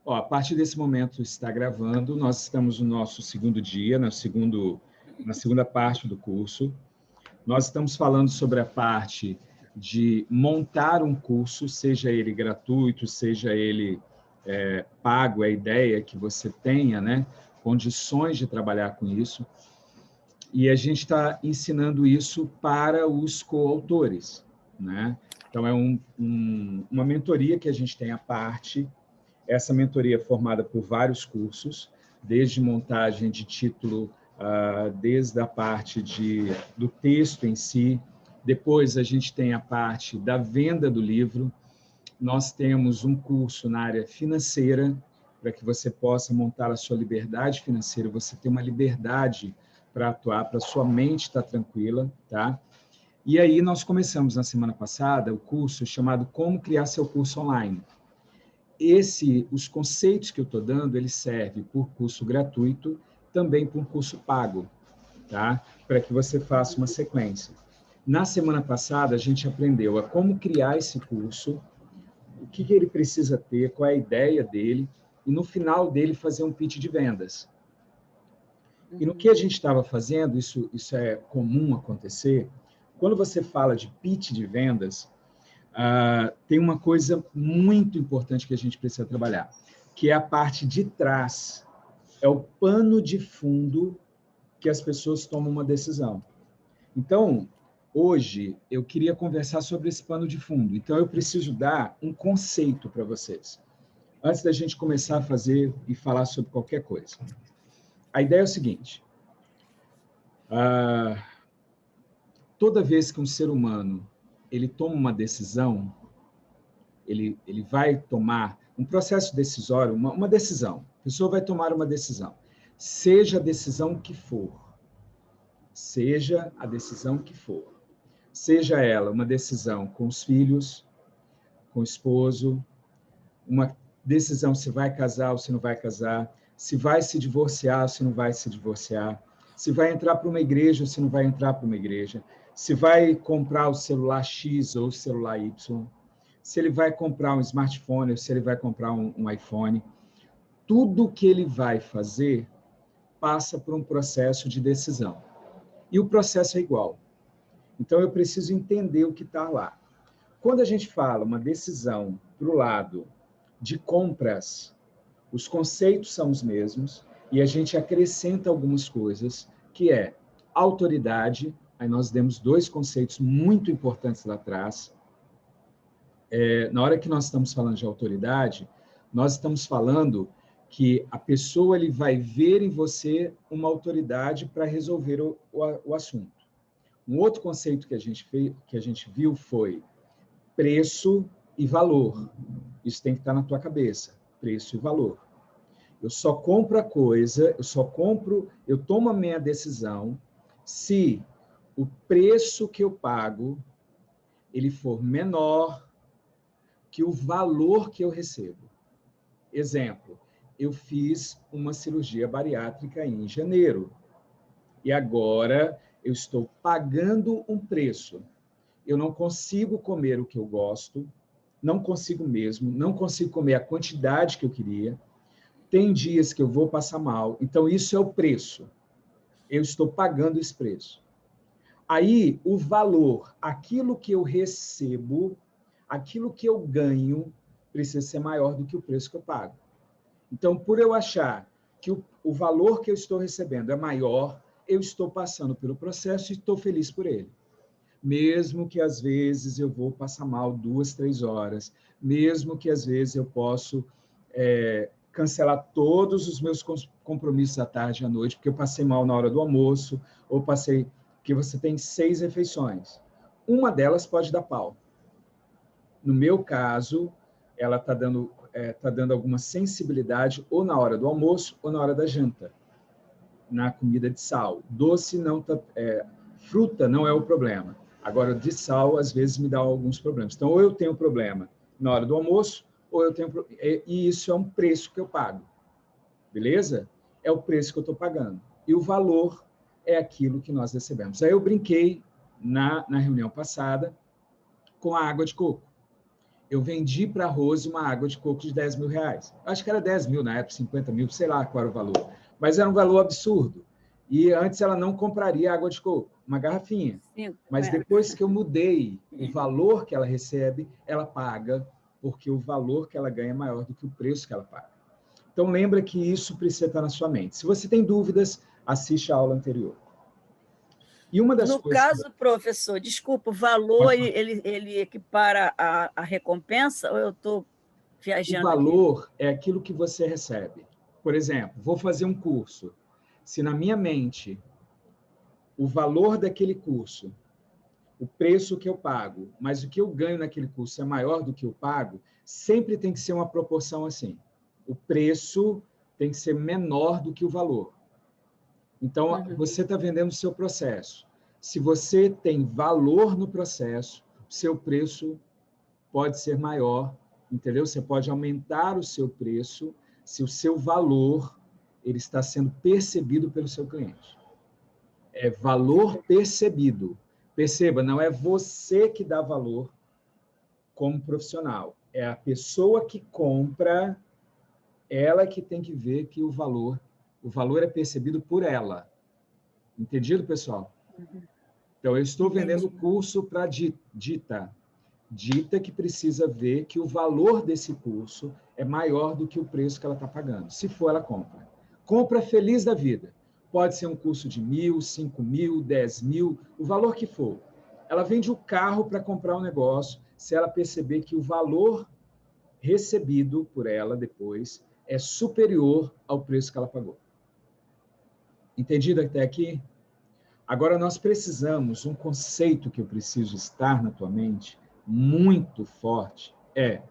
Ó, a partir desse momento está gravando, nós estamos no nosso segundo dia, na segunda parte do curso. Nós estamos falando sobre a parte de montar um curso, seja ele gratuito, seja ele pago, a ideia é que você tenha, né, condições de trabalhar com isso. E a gente está ensinando isso para os coautores, né? Então, é uma mentoria que a gente tem à parte. Essa mentoria é formada por vários cursos, desde montagem de título, desde a parte do texto em si. Depois, a gente tem a parte da venda do livro. Nós temos um curso na área financeira, para que você possa montar a sua liberdade financeira, você ter uma liberdade para atuar, para sua mente estar tranquila, tá? E aí nós começamos na semana passada o curso chamado Como Criar Seu Curso Online. Os conceitos que eu estou dando, eles servem por curso gratuito, também por curso pago, tá? Para que você faça uma sequência. Na semana passada, a gente aprendeu a como criar esse curso, o que ele precisa ter, qual é a ideia dele, e no final dele fazer um pitch de vendas. E no que a gente estava fazendo, isso é comum acontecer, quando você fala de pitch de vendas, tem uma coisa muito importante que a gente precisa trabalhar, que é a parte de trás, é o pano de fundo que as pessoas tomam uma decisão. Então, hoje, eu queria conversar sobre esse pano de fundo. Então, eu preciso dar um conceito para vocês, antes da gente começar a fazer e falar sobre qualquer coisa. A ideia é o seguinte, toda vez que um ser humano ele toma uma decisão, ele vai tomar um processo decisório, uma decisão. A pessoa vai tomar uma decisão, seja a decisão que for, seja a decisão que for. Seja ela uma decisão com os filhos, com o esposo, uma decisão se vai casar ou se não vai casar, se vai se divorciar ou se não vai se divorciar, se vai entrar para uma igreja ou se não vai entrar para uma igreja, se vai comprar o celular X ou o celular Y, se ele vai comprar um smartphone ou se ele vai comprar um iPhone. Tudo que ele vai fazer passa por um processo de decisão. E o processo é igual. Então, eu preciso entender o que está lá. Quando a gente fala uma decisão para o lado de compras, os conceitos são os mesmos e a gente acrescenta algumas coisas, que é autoridade. Aí nós demos dois conceitos muito importantes lá atrás. Na hora que nós estamos falando de autoridade, nós estamos falando que a pessoa ele vai ver em você uma autoridade para resolver o assunto. Um outro conceito que a gente viu foi preço e valor. Isso tem que estar na tua cabeça, preço e valor. Eu só compro a coisa, eu tomo a minha decisão se o preço que eu pago ele for menor que o valor que eu recebo. Exemplo, eu fiz uma cirurgia bariátrica em janeiro e agora eu estou pagando um preço. Eu não consigo comer o que eu gosto, não consigo mesmo, não consigo comer a quantidade que eu queria, tem dias que eu vou passar mal, então isso é o preço. Eu estou pagando esse preço. Aí, o valor, aquilo que eu recebo, aquilo que eu ganho, precisa ser maior do que o preço que eu pago. Então, por eu achar que o valor que eu estou recebendo é maior, eu estou passando pelo processo e estou feliz por ele. Mesmo que, às vezes, eu vou passar mal 2, 3 horas, mesmo que, às vezes, eu posso cancelar todos os meus compromissos à tarde e à noite, porque eu passei mal na hora do almoço, ou porque você tem 6 refeições. Uma delas pode dar pau. No meu caso, ela está dando alguma sensibilidade ou na hora do almoço ou na hora da janta, na comida de sal. Doce não fruta não é o problema. Agora, de sal, às vezes, me dá alguns problemas. Então, ou eu tenho problema na hora do almoço, ou eu tenho... E isso é um preço que eu pago. Beleza? É o preço que eu estou pagando. E o valor é aquilo que nós recebemos. Aí eu brinquei na reunião passada com a água de coco. eu vendi para a Rose uma água de coco de 10 mil reais. Acho que era 10 mil na época, 50 mil, sei lá qual era o valor. Mas era um valor absurdo. E antes ela não compraria água de coco, uma garrafinha. Mas depois que eu mudei o valor que ela recebe, ela paga, porque o valor que ela ganha é maior do que o preço que ela paga. Então, lembra que isso precisa estar na sua mente. Se você tem dúvidas, assiste a aula anterior. E uma das no coisas... caso, professor, desculpa, o valor, ele equipara a recompensa, ou eu estou viajando aqui? O valor aqui? é aquilo que você recebe. Por exemplo, vou fazer um curso. Se na minha mente o valor daquele curso, o preço que eu pago, mas o que eu ganho naquele curso é maior do que eu pago, sempre tem que ser uma proporção assim. O preço tem que ser menor do que o valor. Então, você está vendendo o seu processo. Se você tem valor no processo, o seu preço pode ser maior, entendeu? Você pode aumentar o seu preço se o seu valor ele está sendo percebido pelo seu cliente. É valor percebido. Perceba, não é você que dá valor como profissional. É a pessoa que compra, ela que tem que ver que o valor é percebido por ela. Entendido, pessoal? Então, eu estou vendendo o curso para Dita. Dita que precisa ver que o valor desse curso é maior do que o preço que ela está pagando. Se for, ela compra. Compra feliz da vida. Pode ser um curso de 1.000, 5.000, 10.000, o valor que for. Ela vende o carro para comprar um negócio, se ela perceber que o valor recebido por ela depois é superior ao preço que ela pagou. Entendido até aqui? Agora, nós precisamos, um conceito que eu preciso estar na tua mente, muito forte, é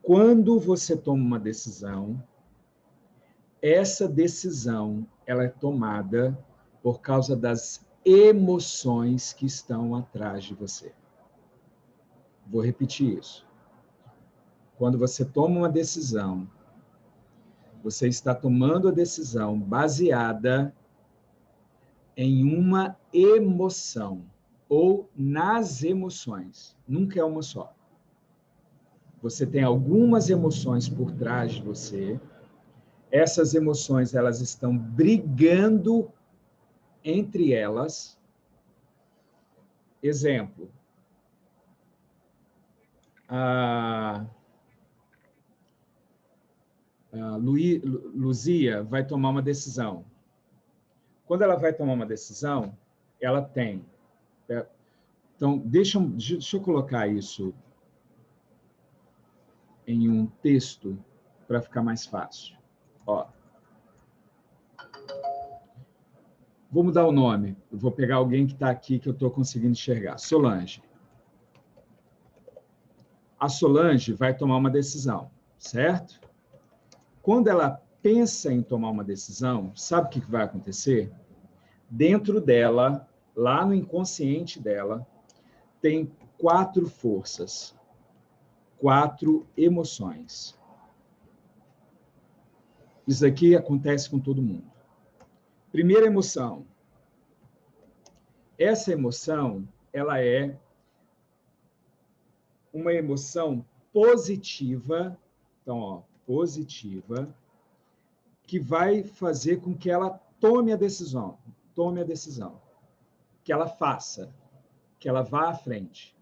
quando você toma uma decisão, essa decisão ela é tomada por causa das emoções que estão atrás de você. Vou repetir isso. Quando você toma uma decisão, você está tomando a decisão baseada em uma emoção ou nas emoções. Nunca é uma só. Você tem algumas emoções por trás de você. Essas emoções, elas estão brigando entre elas. Exemplo. A Luzia vai tomar uma decisão. Quando ela vai tomar uma decisão, ela tem... Então, deixa eu colocar isso em um texto para ficar mais fácil. Ó. Vou mudar o nome. Eu vou pegar alguém que está aqui que eu estou conseguindo enxergar. Solange. A Solange vai tomar uma decisão, certo? Quando ela pensa em tomar uma decisão, sabe o que vai acontecer? Dentro dela, lá no inconsciente dela, tem 4 forças, 4 emoções. Isso aqui acontece com todo mundo. Primeira emoção. Essa emoção, ela é uma emoção positiva, então, ó, positiva, que vai fazer com que ela tome a decisão, que ela faça, que ela vá à frente.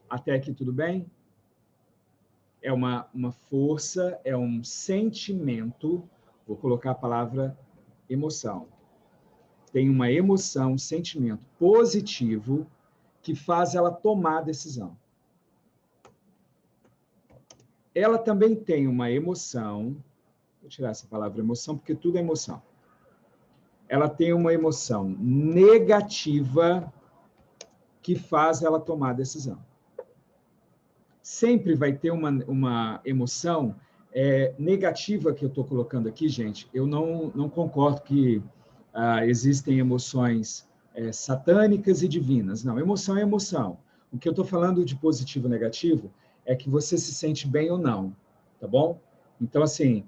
Até aqui tudo bem? É uma força, é um sentimento, vou colocar a palavra emoção. Tem uma emoção, um sentimento positivo que faz ela tomar a decisão. Ela também tem uma emoção, vou tirar essa palavra emoção, porque tudo é emoção. Ela tem uma emoção negativa que faz ela tomar a decisão. Sempre vai ter uma emoção negativa que eu estou colocando aqui, gente. Eu não concordo que existem emoções satânicas e divinas. Não, emoção é emoção. O que eu estou falando de positivo e negativo é que você se sente bem ou não, tá bom? Então, assim,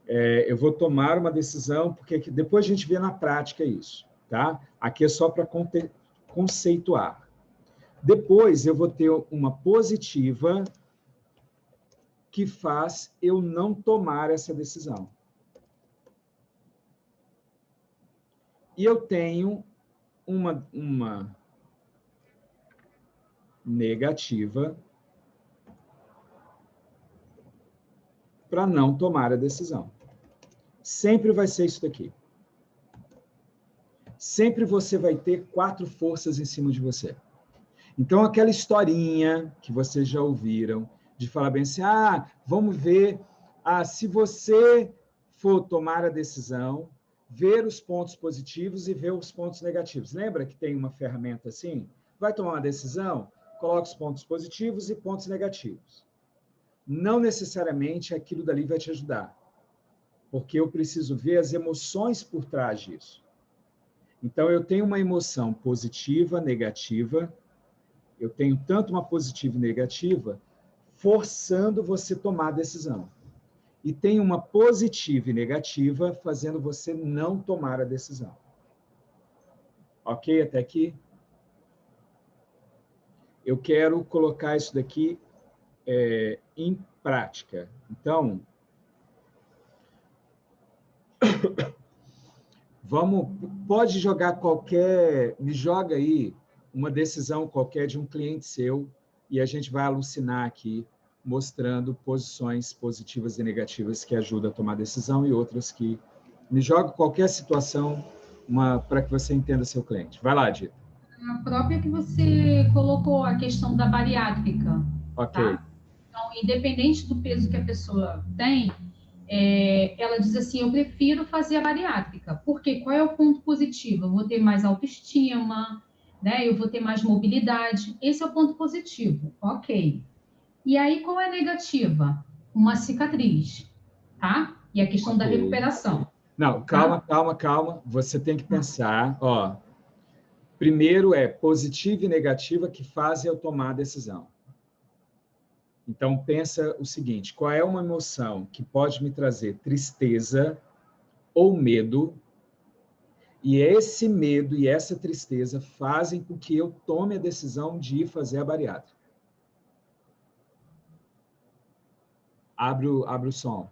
eu vou tomar uma decisão, porque depois a gente vê na prática isso, tá? Aqui é só para conceituar. Depois, eu vou ter uma positiva que faz eu não tomar essa decisão. E eu tenho uma negativa para não tomar a decisão. Sempre vai ser isso daqui. Sempre você vai ter 4 forças em cima de você. Então, aquela historinha que vocês já ouviram, de falar bem assim, vamos ver, se você for tomar a decisão, ver os pontos positivos e ver os pontos negativos. Lembra que tem uma ferramenta assim? Vai tomar uma decisão, coloca os pontos positivos e pontos negativos. Não necessariamente aquilo dali vai te ajudar, porque eu preciso ver as emoções por trás disso. Então, eu tenho uma emoção positiva, negativa, eu tenho tanto uma positiva e negativa, forçando você a tomar a decisão. E tem uma positiva e negativa, fazendo você não tomar a decisão. Ok até aqui? Eu quero colocar isso daqui em prática. Então, pode jogar me joga aí uma decisão qualquer de um cliente seu e a gente vai alucinar aqui, mostrando posições positivas e negativas que ajudam a tomar decisão e outras que... Me joga qualquer situação para que você entenda seu cliente. Vai lá, Dita. A própria que você colocou, a questão da bariátrica. Ok. Tá? Então, independente do peso que a pessoa tem, ela diz assim, eu prefiro fazer a bariátrica. Por quê? Qual é o ponto positivo? Eu vou ter mais autoestima, né? Eu vou ter mais mobilidade. Esse é o ponto positivo. Ok. E aí, qual é a negativa? Uma cicatriz, tá? E a questão da recuperação. Não, calma, calma. Você tem que pensar, primeiro positiva e negativa que fazem eu tomar a decisão. Então, pensa o seguinte, qual é uma emoção que pode me trazer tristeza ou medo, e esse medo e essa tristeza fazem com que eu tome a decisão de ir fazer a bariátrica. Abre o som.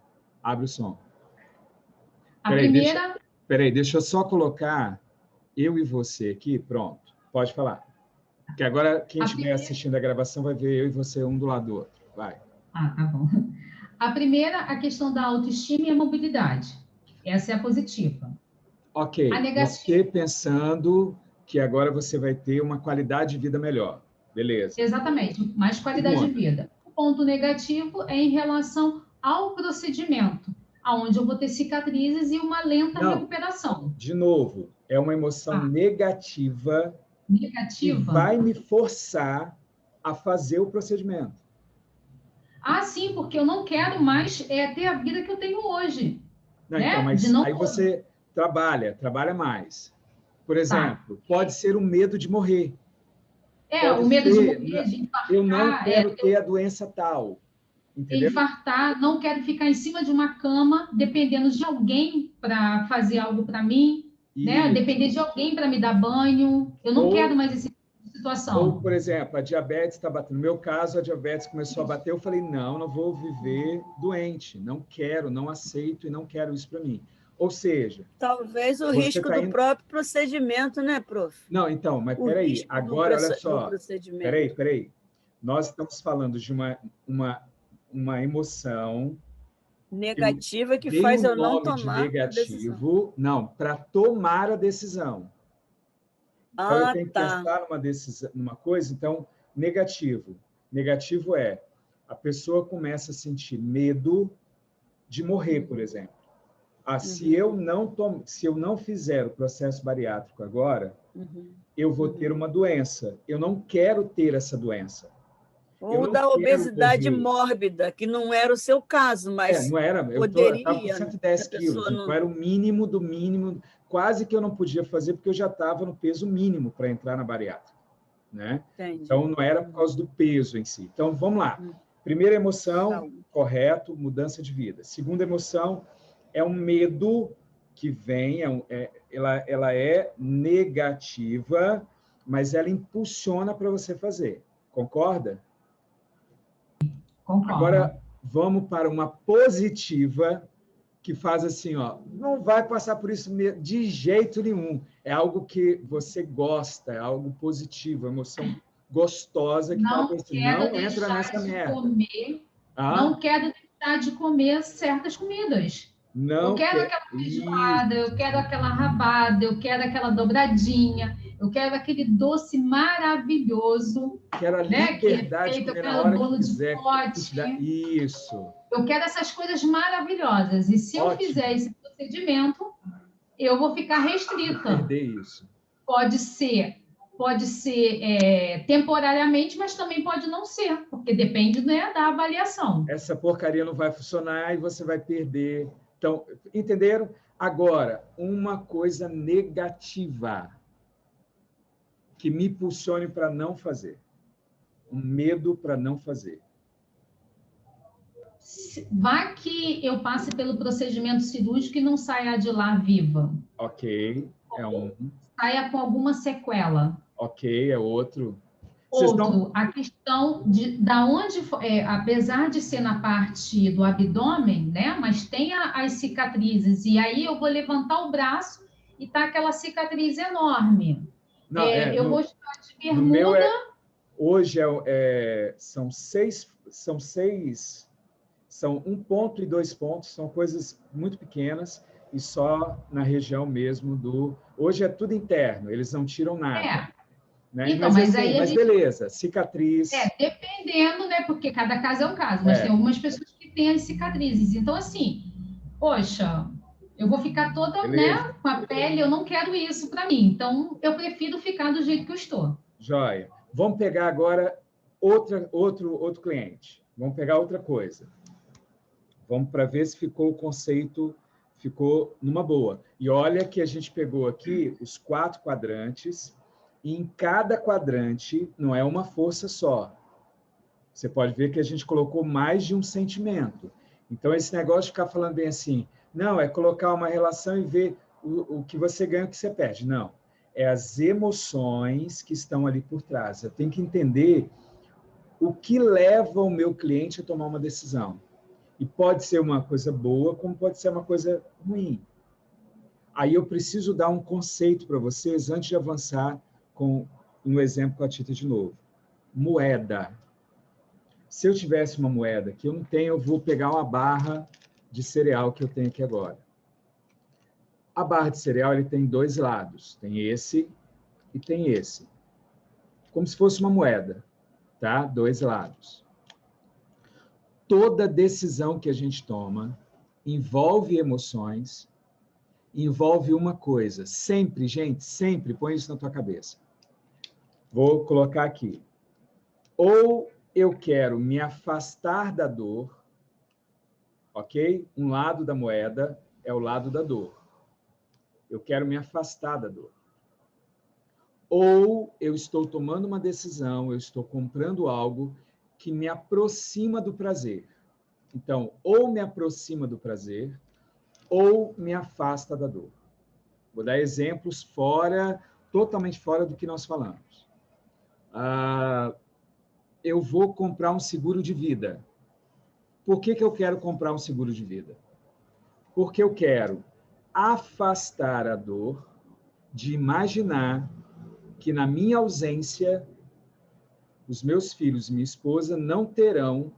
Peraí, deixa eu só colocar eu e você aqui, pronto. Pode falar. Porque agora quem estiver assistindo a gravação vai ver eu e você um do lado do outro. Vai. Tá bom. A primeira, a questão da autoestima e a mobilidade. Essa é a positiva. Ok. Você pensando que agora você vai ter uma qualidade de vida melhor. Beleza. Exatamente, mais qualidade de vida. O ponto negativo é em relação ao procedimento, onde eu vou ter cicatrizes e uma lenta recuperação. De novo, é uma emoção negativa que vai me forçar a fazer o procedimento. Sim, porque eu não quero mais ter a vida que eu tenho hoje. Não, né? Então, mas aí você trabalha mais. Por exemplo, pode ser o medo de morrer. O medo de morrer, de infartar. Eu não quero ter a doença tal. Entendeu? Infartar, não quero ficar em cima de uma cama, dependendo de alguém para fazer algo para mim, né? Depender de alguém para me dar banho. Eu não quero mais essa situação. Ou, por exemplo, a diabetes está batendo. No meu caso, a diabetes começou a bater. Eu falei, não vou viver doente. Não quero, não aceito e não quero isso para mim. Ou seja... Talvez o risco do próprio procedimento, né, prof? Não, então, mas peraí. Agora, olha só. Peraí. Nós estamos falando de uma emoção... negativa que faz eu não tomar a decisão. Não, para tomar a decisão. Então, eu tenho que pensar numa coisa, então, negativo. Negativo a pessoa começa a sentir medo de morrer, por exemplo. Se eu não fizer o processo bariátrico agora, eu vou ter uma doença. Eu não quero ter essa doença. Ou da obesidade mórbida, que não era o seu caso, mas não era. Eu estava com 110 quilos, então era o mínimo do mínimo, quase que eu não podia fazer, porque eu já estava no peso mínimo para entrar na bariátrica. Né? Então, não era por causa do peso em si. Então, vamos lá. Primeira emoção, correto, mudança de vida. Segunda emoção é um medo que vem, ela é negativa, mas ela impulsiona para você fazer. Concorda? Concordo. Agora, vamos para uma positiva, que faz assim, ó, não vai passar por isso de jeito nenhum. É algo que você gosta, é algo positivo, emoção gostosa, que fala assim, não entra nessa merda. Não quero deixar de comer certas comidas. Eu quero aquela feijoada, eu quero aquela rabada, eu quero aquela dobradinha, eu quero aquele doce maravilhoso. Quero a liberdade de comer na hora que quiser. Isso. Eu quero essas coisas maravilhosas. E se eu fizer esse procedimento, eu vou ficar restrita. Perder isso. Pode ser temporariamente, mas também pode não ser, porque depende, né, da avaliação. Essa porcaria não vai funcionar e você vai perder. Então, entenderam? Agora, uma coisa negativa que me impulsione para não fazer. Um medo para não fazer. Vai que eu passe pelo procedimento cirúrgico e não saia de lá viva. Ok, é um. Saia com alguma sequela. Ok, é outro. A questão da onde, apesar de ser na parte do abdômen, né? Mas tem as cicatrizes, e aí eu vou levantar o braço e tá aquela cicatriz enorme. Não, eu vou estar de bermuda. No meu hoje são 1 ponto e 2 pontos, são coisas muito pequenas e só na região mesmo do. Hoje é tudo interno, eles não tiram nada. Né? Então, mas beleza, cicatriz. Dependendo, né? Porque cada caso é um caso, mas tem algumas pessoas que têm as cicatrizes. Então, assim, poxa, eu vou ficar toda, né, com a pele, eu não quero isso para mim. Então, eu prefiro ficar do jeito que eu estou. Joia. Vamos pegar agora outro cliente. Vamos pegar outra coisa. Vamos para ver se o conceito ficou numa boa. E olha que a gente pegou aqui os 4 quadrantes. E em cada quadrante não é uma força só. Você pode ver que a gente colocou mais de um sentimento. Então, esse negócio de ficar falando bem assim, não, é colocar uma relação e ver o que você ganha e o que você perde. Não. É as emoções que estão ali por trás. Eu tenho que entender o que leva o meu cliente a tomar uma decisão. E pode ser uma coisa boa, como pode ser uma coisa ruim. Aí eu preciso dar um conceito para vocês antes de avançar com um exemplo com a Tita de novo. Moeda. Se eu tivesse uma moeda que eu não tenho, eu vou pegar uma barra de cereal que eu tenho aqui agora. A barra de cereal ele tem 2 lados. Tem esse e tem esse. Como se fosse uma moeda. Tá? 2 lados. Toda decisão que a gente toma envolve emoções, envolve uma coisa. Sempre, gente, sempre põe isso na tua cabeça. Vou colocar aqui. Ou eu quero me afastar da dor, ok? Um lado da moeda é o lado da dor. Eu quero me afastar da dor. Ou eu estou tomando uma decisão, eu estou comprando algo que me aproxima do prazer. Então, ou me aproxima do prazer, ou me afasta da dor. Vou dar exemplos totalmente fora do que nós falamos. Eu vou comprar um seguro de vida. Por que eu quero comprar um seguro de vida? Porque eu quero afastar a dor de imaginar que na minha ausência, os meus filhos e minha esposa não terão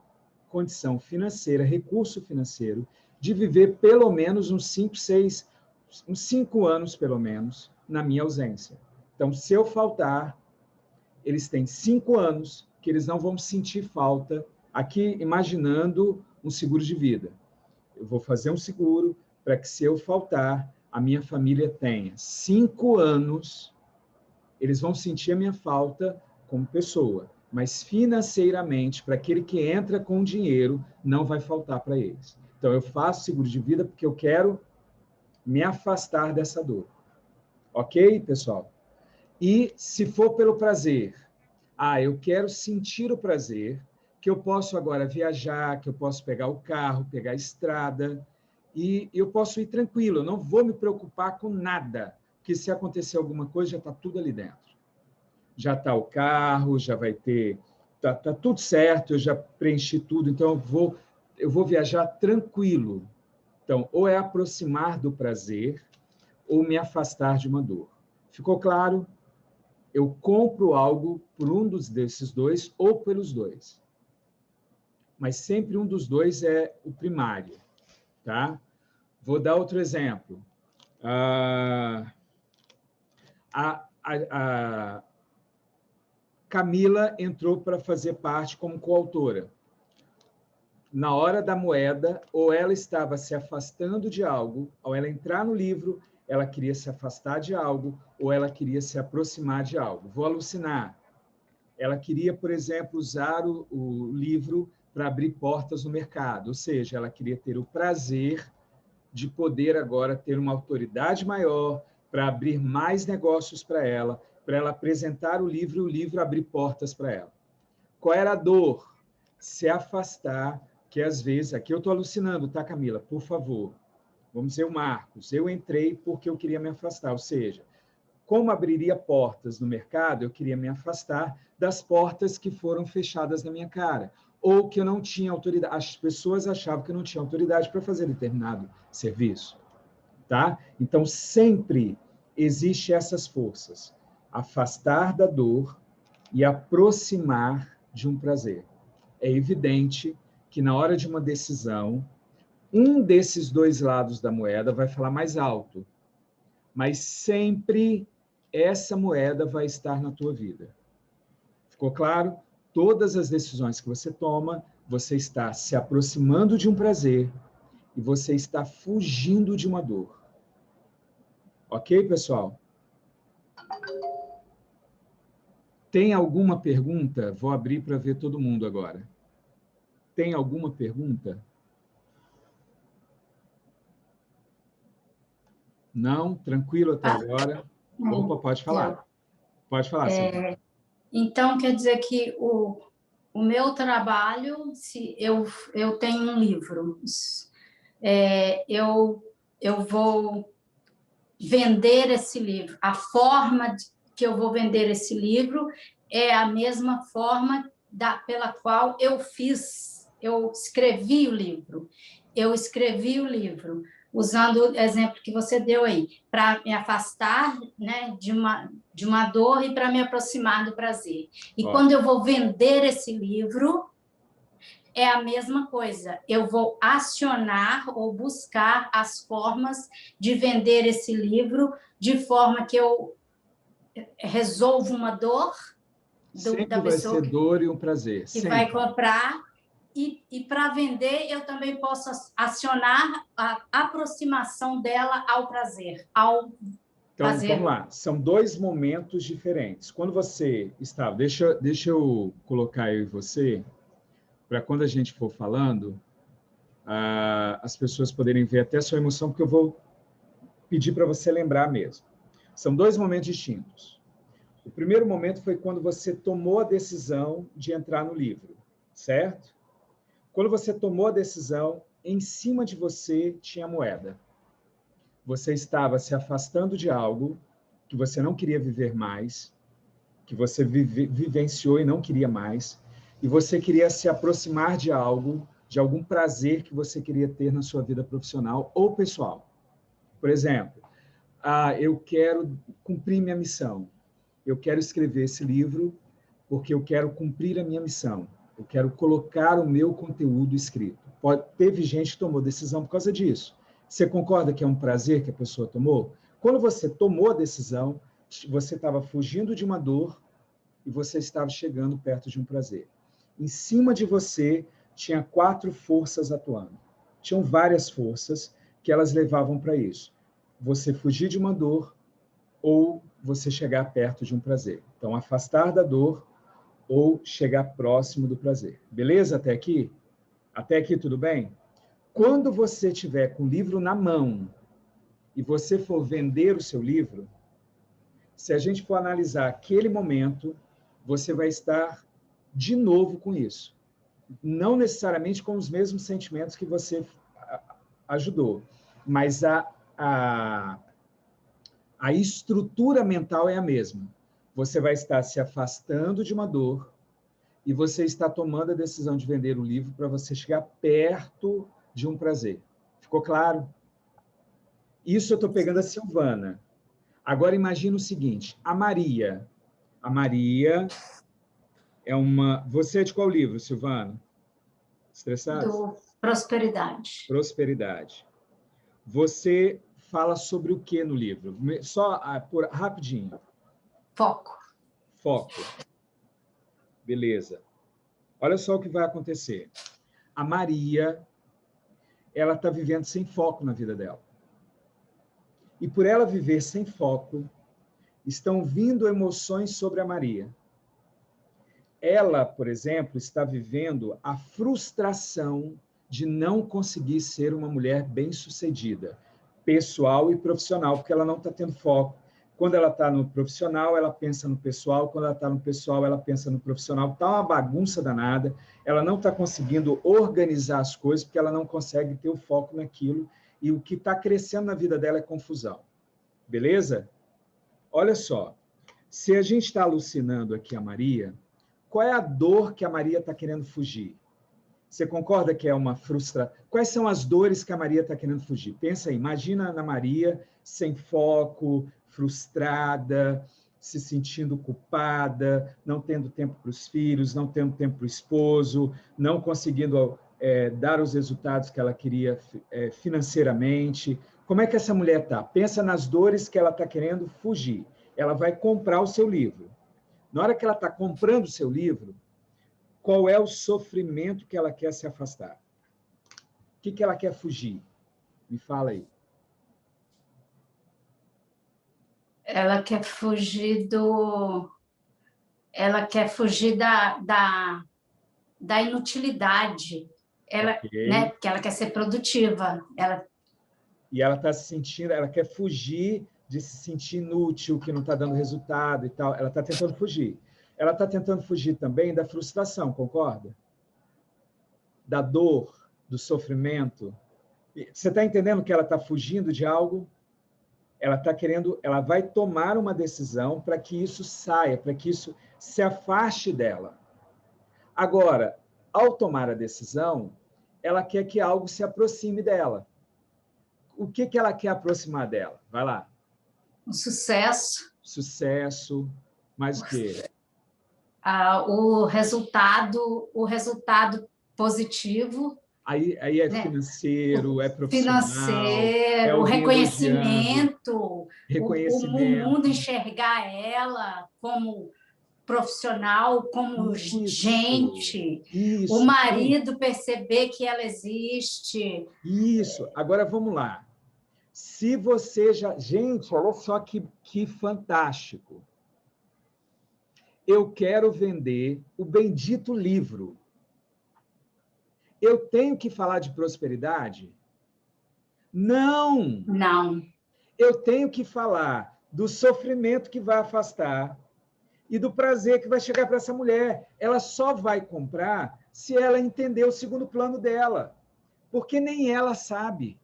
condição financeira, recurso financeiro, de viver pelo menos uns 5 anos, pelo menos, na minha ausência. Então, se eu faltar, eles têm 5 anos que eles não vão sentir falta, aqui imaginando um seguro de vida. Eu vou fazer um seguro para que, se eu faltar, a minha família tenha 5 anos, eles vão sentir a minha falta como pessoa, mas financeiramente, para aquele que entra com dinheiro, não vai faltar para eles. Então, eu faço seguro de vida porque eu quero me afastar dessa dor. Ok, pessoal? E se for pelo prazer, eu quero sentir o prazer, que eu posso agora viajar, que eu posso pegar o carro, pegar a estrada, e eu posso ir tranquilo, eu não vou me preocupar com nada, porque se acontecer alguma coisa, já está tudo ali dentro. já está o carro, já vai ter... Tá tudo certo, eu já preenchi tudo, então eu vou viajar tranquilo. Então, ou é aproximar do prazer, ou me afastar de uma dor. Ficou claro? Eu compro algo por um desses dois ou pelos dois. Mas sempre um dos dois é o primário, tá? Vou dar outro exemplo. A Camila entrou para fazer parte como coautora. Na hora da moeda, ou ela estava se afastando de algo, ao ela entrar no livro, ela queria se afastar de algo, ou ela queria se aproximar de algo. Vou alucinar. Ela queria, por exemplo, usar o livro para abrir portas no mercado, ou seja, ela queria ter o prazer de poder agora ter uma autoridade maior para abrir mais negócios para ela apresentar o livro e o livro abrir portas para ela. Qual era a dor? Se afastar, que às vezes... Aqui eu estou alucinando, tá, Camila? Por favor. Vamos dizer o Marcos. Eu entrei porque eu queria me afastar, ou seja, como abriria portas no mercado, eu queria me afastar das portas que foram fechadas na minha cara, ou que eu não tinha autoridade. As pessoas achavam que eu não tinha autoridade para fazer determinado serviço, tá? Então, sempre existe essas forças. Afastar da dor e aproximar de um prazer. É evidente que, na hora de uma decisão, um desses dois lados da moeda vai falar mais alto, mas sempre essa moeda vai estar na tua vida. Ficou claro? Todas as decisões que você toma, você está se aproximando de um prazer e você está fugindo de uma dor. Ok, pessoal? Tem alguma pergunta? Vou abrir para ver todo mundo agora. Tem alguma pergunta? Não? Tranquilo até agora? Opa, pode falar. Pode falar, Silvia. Então, quer dizer que o meu trabalho, se eu tenho um livro, eu vou vender esse livro. A forma que eu vou vender esse livro é a mesma forma pela qual eu escrevi o livro. Eu escrevi o livro, usando o exemplo que você deu aí, para me afastar, né, de uma dor e para me aproximar do prazer. E quando eu vou vender esse livro, é a mesma coisa. Eu vou acionar ou buscar as formas de vender esse livro de forma que eu resolvo uma dor da pessoa vai ser dor e um prazer. Que vai comprar. E para vender, eu também posso acionar a aproximação dela ao prazer, Então, vamos lá. São dois momentos diferentes. Quando você estava... Deixa eu colocar eu e você, para quando a gente for falando, as pessoas poderem ver até a sua emoção, porque eu vou pedir para você lembrar mesmo. São dois momentos distintos. O primeiro momento foi quando você tomou a decisão de entrar no livro, certo? Quando você tomou a decisão, em cima de você tinha moeda. Você estava se afastando de algo que você não queria viver mais, que você vivenciou e não queria mais, e você queria se aproximar de algo, de algum prazer que você queria ter na sua vida profissional ou pessoal. Por exemplo, eu quero cumprir minha missão. Eu quero escrever esse livro porque eu quero cumprir a minha missão. Eu quero colocar o meu conteúdo escrito. Teve gente que tomou decisão por causa disso. Você concorda que é um prazer que a pessoa tomou? Quando você tomou a decisão, você estava fugindo de uma dor e você estava chegando perto de um prazer. Em cima de você, tinha 4 forças atuando. Tinham várias forças que elas levavam para isso. Você fugir de uma dor ou você chegar perto de um prazer. Então, afastar da dor ou chegar próximo do prazer. Beleza até aqui? Até aqui tudo bem? Quando você tiver com o livro na mão e você for vender o seu livro, se a gente for analisar aquele momento, você vai estar de novo com isso. Não necessariamente com os mesmos sentimentos que você ajudou, mas a estrutura mental é a mesma. Você vai estar se afastando de uma dor e você está tomando a decisão de vender o livro para você chegar perto de um prazer. Ficou claro? Isso eu estou pegando a Silvana. Agora imagina o seguinte, a Maria. A Maria é uma... Você é de qual livro, Silvana? Estressado? Do Prosperidade. Prosperidade. Você fala sobre o que no livro? Só rapidinho. Foco. Foco. Beleza. Olha só o que vai acontecer. A Maria, ela está vivendo sem foco na vida dela. E por ela viver sem foco, estão vindo emoções sobre a Maria. Ela, por exemplo, está vivendo a frustração de não conseguir ser uma mulher bem-sucedida, pessoal e profissional, porque ela não está tendo foco. Quando ela está no profissional, ela pensa no pessoal. Quando ela está no pessoal, ela pensa no profissional. Está uma bagunça danada. Ela não está conseguindo organizar as coisas, porque ela não consegue ter o foco naquilo. E o que está crescendo na vida dela é confusão. Beleza? Olha só. Se a gente está alucinando aqui a Maria, qual é a dor que a Maria está querendo fugir? Você concorda que é uma frustração? Quais são as dores que a Maria está querendo fugir? Pensa aí, imagina na Maria sem foco, frustrada, se sentindo culpada, não tendo tempo para os filhos, não tendo tempo para o esposo, não conseguindo dar os resultados que ela queria financeiramente. Como é que essa mulher está? Pensa nas dores que ela está querendo fugir. Ela vai comprar o seu livro. Na hora que ela está comprando o seu livro, qual é o sofrimento que ela quer se afastar? O que ela quer fugir? Me fala aí. Ela quer fugir Ela quer fugir da inutilidade. Ela, Okay. né? Porque ela quer ser produtiva. E ela está se sentindo, ela quer fugir de se sentir inútil, que não está dando resultado e tal. Ela está tentando fugir. Ela está tentando fugir também da frustração, concorda? Da dor, do sofrimento. Você está entendendo que ela está fugindo de algo? Ela está querendo, ela vai tomar uma decisão para que isso saia, para que isso se afaste dela. Agora, ao tomar a decisão, ela quer que algo se aproxime dela. O que ela quer aproximar dela? Vai lá. O sucesso. Sucesso, mais o quê? O resultado positivo. Aí é financeiro, é profissional. Financeiro, o reconhecimento, o mundo enxergar ela como profissional, como gente, o marido perceber que ela existe. Isso. Agora vamos lá. Se você já... Gente, olha só que fantástico. Eu quero vender o bendito livro. Eu tenho que falar de prosperidade? Não! Não. Eu tenho que falar do sofrimento que vai afastar e do prazer que vai chegar para essa mulher. Ela só vai comprar se ela entender o segundo plano dela, porque nem ela sabe.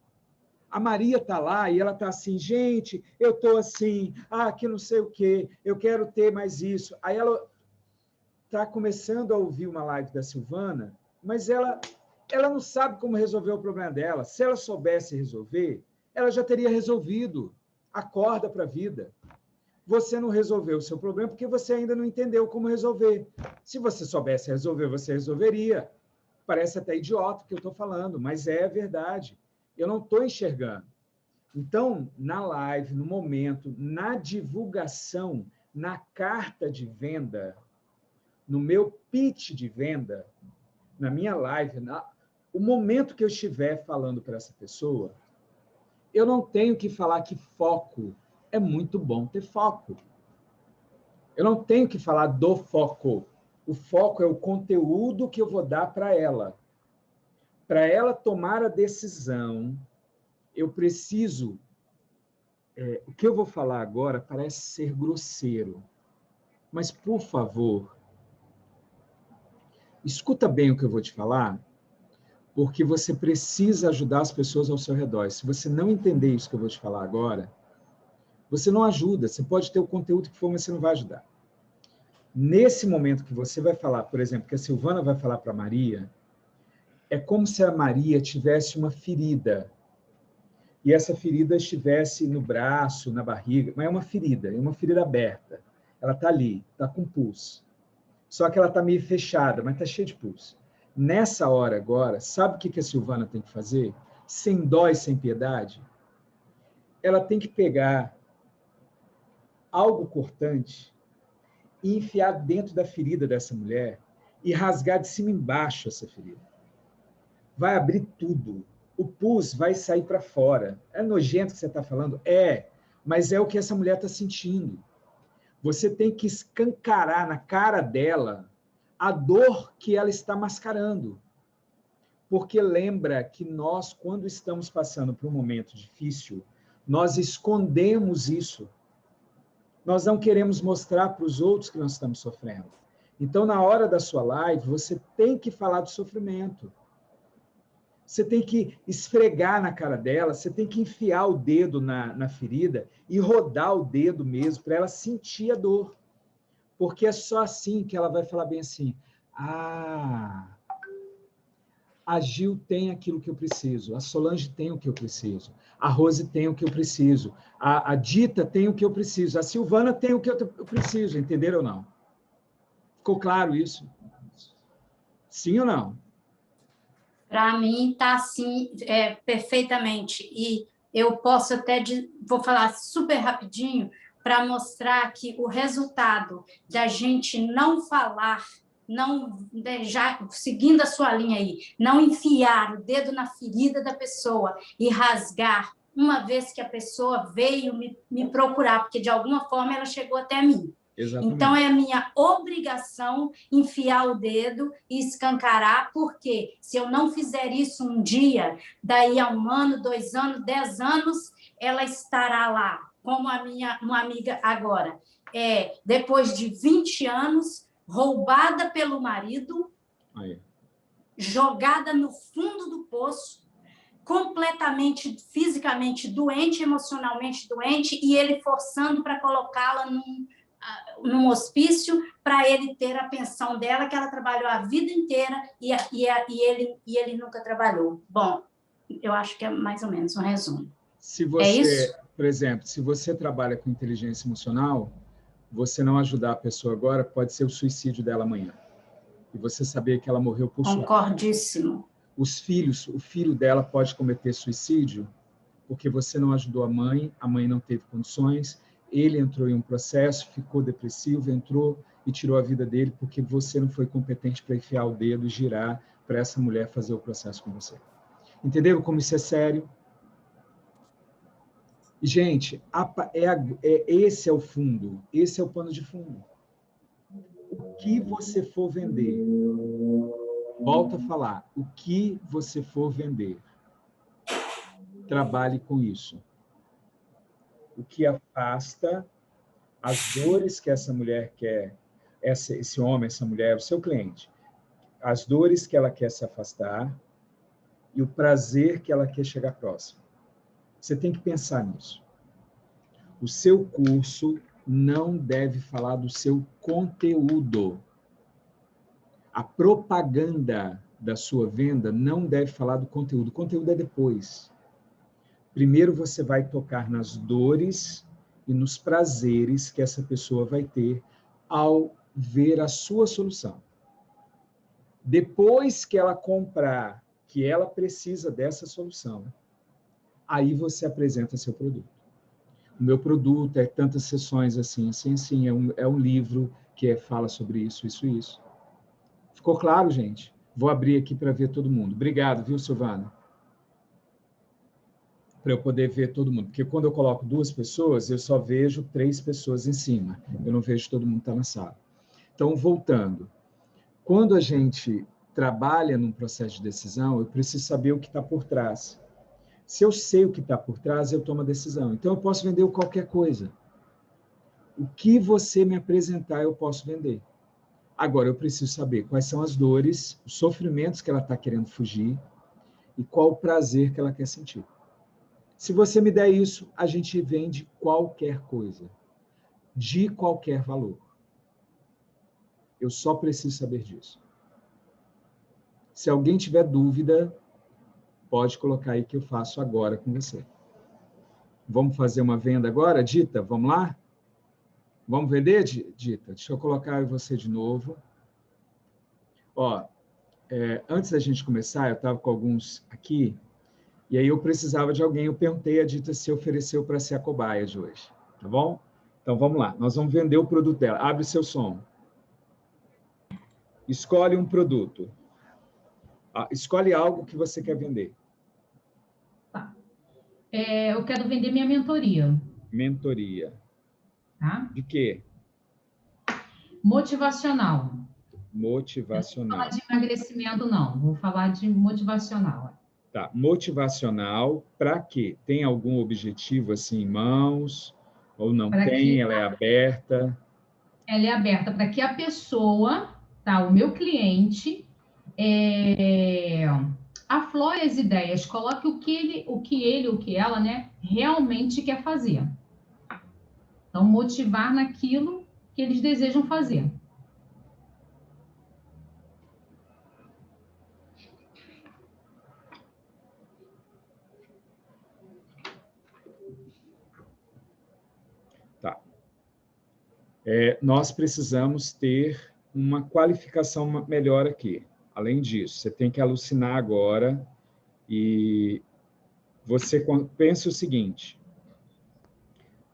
A Maria está lá e ela está assim, gente, eu estou assim, que não sei o quê, eu quero ter mais isso. Aí ela está começando a ouvir uma live da Silvana, mas ela não sabe como resolver o problema dela. Se ela soubesse resolver, ela já teria resolvido. Acorda para a vida. Você não resolveu o seu problema porque você ainda não entendeu como resolver. Se você soubesse resolver, você resolveria. Parece até idiota o que eu estou falando, mas é verdade. Eu não estou enxergando. Então, na live, no momento, na divulgação, na carta de venda, no meu pitch de venda, na minha live, o momento que eu estiver falando para essa pessoa, eu não tenho que falar que foco é muito bom ter foco. Eu não tenho que falar do foco. O foco é o conteúdo que eu vou dar para ela. Para ela tomar a decisão, eu preciso... o que eu vou falar agora parece ser grosseiro, mas, por favor, escuta bem o que eu vou te falar, porque você precisa ajudar as pessoas ao seu redor. Se você não entender isso que eu vou te falar agora, você não ajuda. Você pode ter o conteúdo que for, mas você não vai ajudar. Nesse momento que você vai falar, por exemplo, que a Silvana vai falar para a Maria, é como se a Maria tivesse uma ferida, e essa ferida estivesse no braço, na barriga, mas é uma ferida aberta. Ela está ali, está com pulso. Só que ela está meio fechada, mas está cheia de pulso. Nessa hora agora, sabe o que a Silvana tem que fazer? Sem dó e sem piedade? Ela tem que pegar algo cortante e enfiar dentro da ferida dessa mulher e rasgar de cima embaixo essa ferida. Vai abrir tudo. O pus vai sair para fora. É nojento que você está falando? É, mas é o que essa mulher está sentindo. Você tem que escancarar na cara dela a dor que ela está mascarando. Porque lembra que nós, quando estamos passando por um momento difícil, nós escondemos isso. Nós não queremos mostrar para os outros que nós estamos sofrendo. Então, na hora da sua live, você tem que falar do sofrimento. Você tem que esfregar na cara dela, você tem que enfiar o dedo na ferida e rodar o dedo mesmo para ela sentir a dor. Porque é só assim que ela vai falar bem assim, a Gil tem aquilo que eu preciso, a Solange tem o que eu preciso, a Rose tem o que eu preciso, a Dita tem o que eu preciso, a Silvana tem o que eu preciso, entenderam ou não? Ficou claro isso? Sim ou não? Para mim, está assim, perfeitamente. E eu posso até, vou falar super rapidinho, para mostrar que o resultado da gente não falar, não, já seguindo a sua linha aí, não enfiar o dedo na ferida da pessoa e rasgar, uma vez que a pessoa veio me procurar, porque de alguma forma ela chegou até mim. Exatamente. Então, é a minha obrigação enfiar o dedo e escancarar, porque se eu não fizer isso um dia, daí a 1 ano, 2 anos, 10 anos, ela estará lá, como uma amiga agora. Depois de 20 anos, roubada pelo marido, jogada no fundo do poço, completamente fisicamente doente, emocionalmente doente, e ele forçando para colocá-la num hospício para ele ter a pensão dela, que ela trabalhou a vida inteira e ele nunca trabalhou. Bom, eu acho que é mais ou menos um resumo. Se você, é isso? Por exemplo, se você trabalha com inteligência emocional, você não ajudar a pessoa agora, pode ser o suicídio dela amanhã. E você saber que ela morreu por suicídio. Concordíssimo. O filho dela pode cometer suicídio porque você não ajudou a mãe não teve condições, ele entrou em um processo, ficou depressivo, entrou e tirou a vida dele porque você não foi competente para enfiar o dedo e girar para essa mulher fazer o processo com você. Entenderam como isso é sério? Gente, esse é o fundo, esse é o pano de fundo. O que você for vender, volto a falar, o que você for vender, trabalhe com isso. O que afasta as dores que essa mulher quer, esse homem, essa mulher, o seu cliente, as dores que ela quer se afastar e o prazer que ela quer chegar próximo. Você tem que pensar nisso. O seu curso não deve falar do seu conteúdo. A propaganda da sua venda não deve falar do conteúdo. O conteúdo é depois. Primeiro você vai tocar nas dores e nos prazeres que essa pessoa vai ter ao ver a sua solução. Depois que ela comprar que ela precisa dessa solução, aí você apresenta seu produto. O meu produto é tantas sessões assim, é um livro que fala sobre isso, isso e isso. Ficou claro, gente? Vou abrir aqui para ver todo mundo. Obrigado, viu, Silvana? Para eu poder ver todo mundo. Porque quando eu coloco 2 pessoas, eu só vejo 3 pessoas em cima. Eu não vejo todo mundo que está na sala. Então, voltando. Quando a gente trabalha num processo de decisão, eu preciso saber o que está por trás. Se eu sei o que está por trás, eu tomo a decisão. Então, eu posso vender qualquer coisa. O que você me apresentar, eu posso vender. Agora, eu preciso saber quais são as dores, os sofrimentos que ela está querendo fugir e qual o prazer que ela quer sentir. Se você me der isso, a gente vende qualquer coisa, de qualquer valor. Eu só preciso saber disso. Se alguém tiver dúvida, pode colocar aí que eu faço agora com você. Vamos fazer uma venda agora, Dita? Vamos lá? Vamos vender, Dita? Deixa eu colocar você de novo. Ó, antes da gente começar, eu estava com alguns aqui, e aí eu precisava de alguém. Eu perguntei a Dita se ofereceu para ser a cobaia de hoje. Tá bom? Então, vamos lá. Nós vamos vender o produto dela. Abre seu som. Escolhe um produto. Escolhe algo que você quer vender. Tá. Eu quero vender minha mentoria. Mentoria. Tá? De quê? Motivacional. Motivacional. Não vou falar de emagrecimento, não. Vou falar de motivacional. Tá. Motivacional para quê? Tem algum objetivo assim em mãos? Ou não Pra tem? que... Ela é aberta? Ela é aberta para que a pessoa, tá? O meu cliente, aflore as ideias, coloque o que ela, né, realmente quer fazer. Então, motivar naquilo que eles desejam fazer. Tá. Nós precisamos ter uma qualificação melhor aqui. Além disso, você tem que alucinar agora e você pensa o seguinte: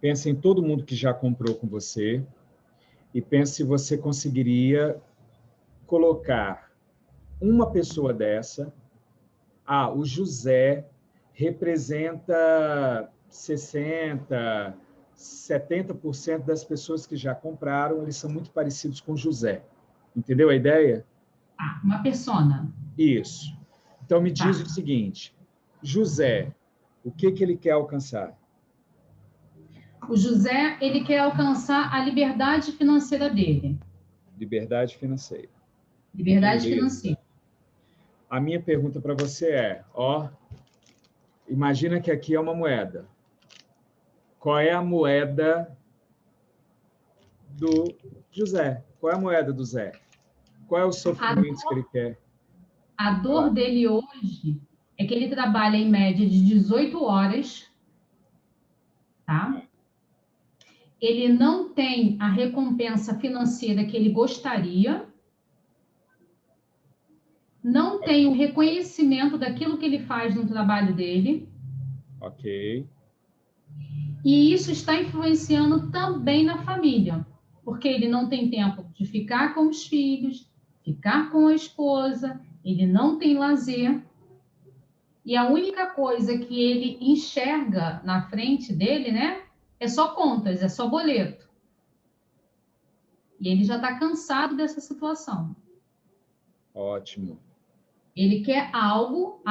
pensa em todo mundo que já comprou com você e pensa se você conseguiria colocar uma pessoa dessa. O José representa 60%, 70% das pessoas que já compraram, eles são muito parecidos com o José. Entendeu a ideia? Uma persona. Isso. Então, me diz o seguinte: José, o que ele quer alcançar? O José, ele quer alcançar a liberdade financeira dele. Liberdade financeira. Liberdade financeira. A minha pergunta para você é, imagina que aqui é uma moeda. Qual é a moeda do José? Qual é a moeda do Zé? Qual é o sofrimento que ele quer? A dor dele hoje é que ele trabalha em média de 18 horas, tá? Ele não tem a recompensa financeira que ele gostaria, não tem o reconhecimento daquilo que ele faz no trabalho dele. Ok. E isso está influenciando também na família, porque ele não tem tempo de ficar com os filhos, ficar com a esposa, ele não tem lazer. E a única coisa que ele enxerga na frente dele, né, é só contas, é só boleto. E ele já está cansado dessa situação. Ótimo. Ele quer algo,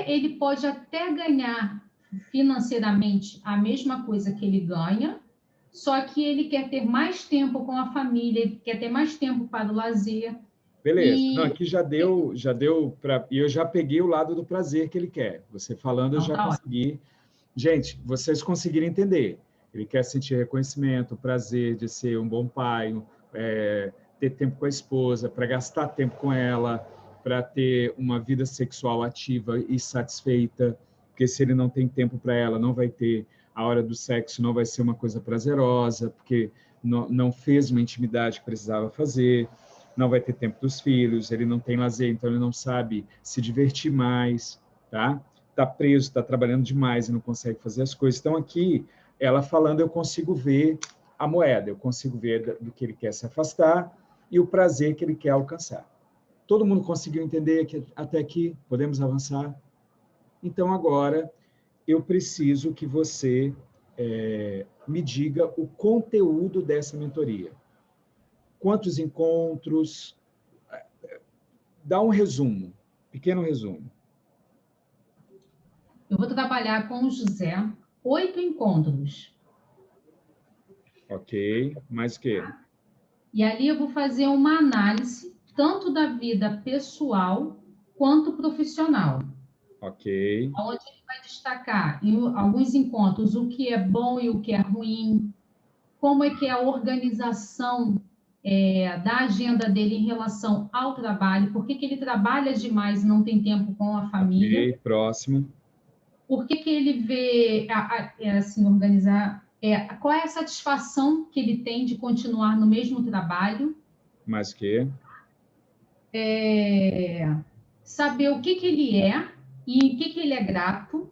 ele pode até ganhar financeiramente a mesma coisa que ele ganha, só que ele quer ter mais tempo com a família, ele quer ter mais tempo para o lazer. Beleza. Não, aqui já deu para... E eu já peguei o lado do prazer que ele quer. Você falando, eu já consegui. Gente, vocês conseguiram entender. Ele quer sentir reconhecimento, o prazer de ser um bom pai, ter tempo com a esposa, para gastar tempo com ela, para ter uma vida sexual ativa e satisfeita, porque se ele não tem tempo para ela, não vai ter a hora do sexo, não vai ser uma coisa prazerosa, porque não fez uma intimidade que precisava fazer, não vai ter tempo dos filhos, ele não tem lazer, então ele não sabe se divertir mais, tá? Está preso, está trabalhando demais e não consegue fazer as coisas. Então, aqui, ela falando, eu consigo ver a moeda, eu consigo ver do que ele quer se afastar e o prazer que ele quer alcançar. Todo mundo conseguiu entender até aqui? Podemos avançar? Então, agora, eu preciso que você me diga o conteúdo dessa mentoria. Quantos encontros? Dá um resumo, pequeno resumo. Eu vou trabalhar com o José 8 encontros. Ok, mais o quê? E ali eu vou fazer uma análise tanto da vida pessoal quanto profissional. Ok. Onde ele vai destacar em alguns encontros o que é bom e o que é ruim, como é que é a organização da agenda dele em relação ao trabalho, por que que ele trabalha demais e não tem tempo com a família. Ok, próximo. Por que que ele vê, assim, organizar, qual é a satisfação que ele tem de continuar no mesmo trabalho, Mais o quê? saber o que que ele é e o que que ele é grato.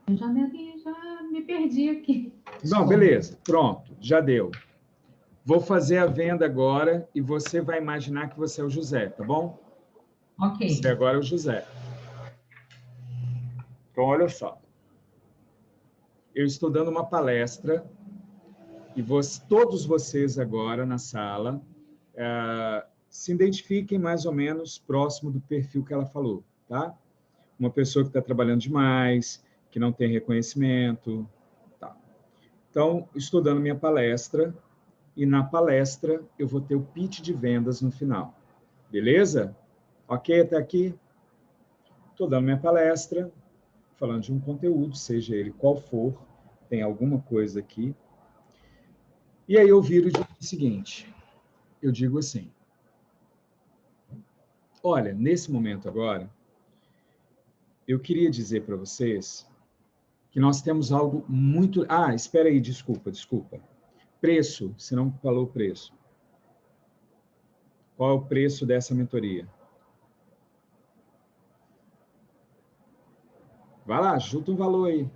Eu já me perdi aqui. Não, beleza, pronto, já deu. Vou fazer a venda agora e você vai imaginar que você é o José, tá bom? Ok. Você agora é o José. Então, olha só. Eu estou dando uma palestra e todos vocês agora na sala se identifiquem mais ou menos próximo do perfil que ela falou, tá? Uma pessoa que está trabalhando demais, que não tem reconhecimento, tá? Então, estou dando minha palestra e na palestra eu vou ter o pitch de vendas no final. Beleza? Ok até aqui? Estou dando minha palestra, falando de um conteúdo, seja ele qual for, tem alguma coisa aqui. E aí eu viro e digo o seguinte, eu digo assim, olha, nesse momento agora, eu queria dizer para vocês que nós temos algo muito... Ah, espera aí, desculpa. Preço, você não falou preço. Qual é o preço dessa mentoria? Vai lá, junta um valor aí.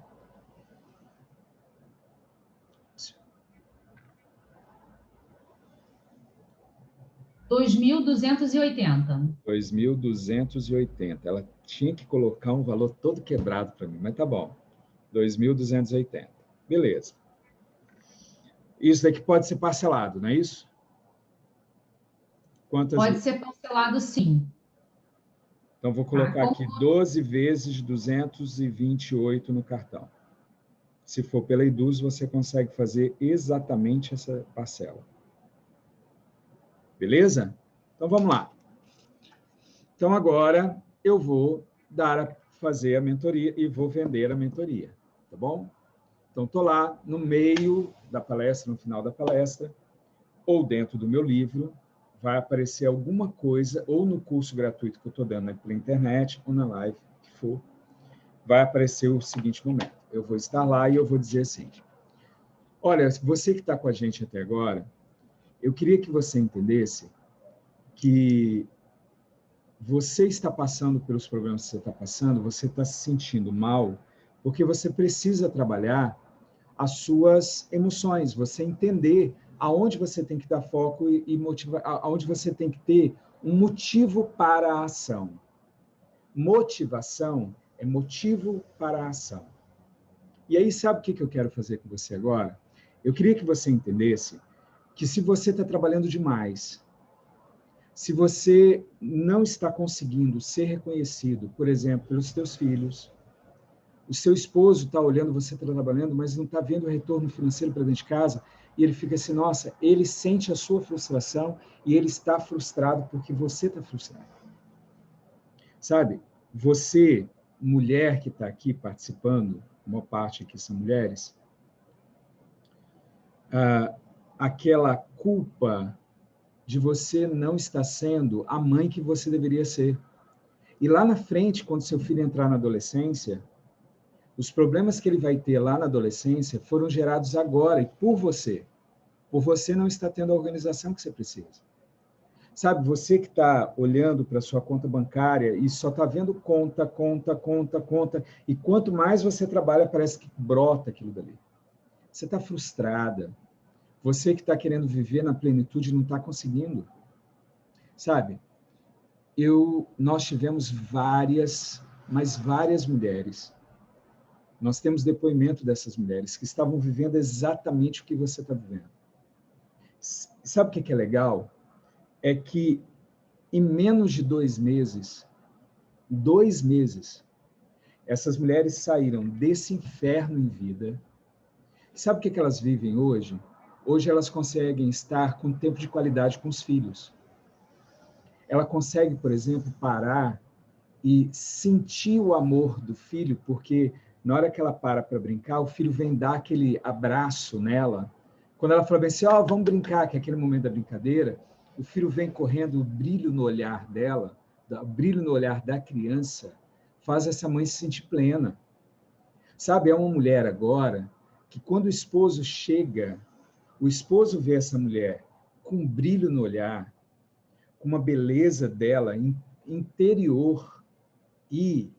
R$ 2.280. Ela tinha que colocar um valor todo quebrado para mim, mas tá bom. 2.280. Beleza. Isso daqui pode ser parcelado, não é isso? Pode ser parcelado, sim. Então, vou colocar aqui 12 vezes 228 no cartão. Se for pela Eduz, você consegue fazer exatamente essa parcela. Beleza? Então, vamos lá. Então, agora, eu vou fazer a mentoria e vou vender a mentoria, tá bom? Então, estou lá no meio da palestra, no final da palestra, ou dentro do meu livro, vai aparecer alguma coisa, ou no curso gratuito que eu estou dando pela internet, ou na live, que for, vai aparecer o seguinte momento. Eu vou estar lá e eu vou dizer assim, olha, você que está com a gente até agora, eu queria que você entendesse que você está passando pelos problemas que você está passando, você está se sentindo mal, porque você precisa trabalhar as suas emoções, você entender aonde você tem que dar foco e motivar, aonde você tem que ter um motivo para a ação. Motivação é motivo para a ação. E aí, sabe o que eu quero fazer com você agora? Eu queria que você entendesse que se você está trabalhando demais, se você não está conseguindo ser reconhecido, por exemplo, pelos seus filhos, o seu esposo está olhando você trabalhando, mas não está vendo o retorno financeiro para dentro de casa, e ele fica assim, nossa, ele sente a sua frustração e ele está frustrado porque você está frustrado. Sabe, você, mulher que está aqui participando, uma parte aqui são mulheres, aquela culpa de você não estar sendo a mãe que você deveria ser. E lá na frente, quando seu filho entrar na adolescência, os problemas que ele vai ter lá na adolescência foram gerados agora e por você. Por você não estar tendo a organização que você precisa. Sabe, você que está olhando para a sua conta bancária e só está vendo conta, e quanto mais você trabalha, parece que brota aquilo dali. Você está frustrada. Você que está querendo viver na plenitude não está conseguindo. Sabe, nós tivemos várias mulheres. Nós temos depoimento dessas mulheres que estavam vivendo exatamente o que você está vivendo. Sabe o que é legal? É que em menos de 2 meses, essas mulheres saíram desse inferno em vida. Sabe o que elas vivem hoje? Hoje elas conseguem estar com tempo de qualidade com os filhos. Ela consegue, por exemplo, parar e sentir o amor do filho, porque na hora que ela para brincar, o filho vem dar aquele abraço nela, Quando ela fala bem assim, ó, vamos brincar, que é aquele momento da brincadeira, o filho vem correndo, o brilho no olhar dela, o brilho no olhar da criança, faz essa mãe se sentir plena. Sabe, é uma mulher agora que quando o esposo chega, o esposo vê essa mulher com um brilho no olhar, com uma beleza dela interior e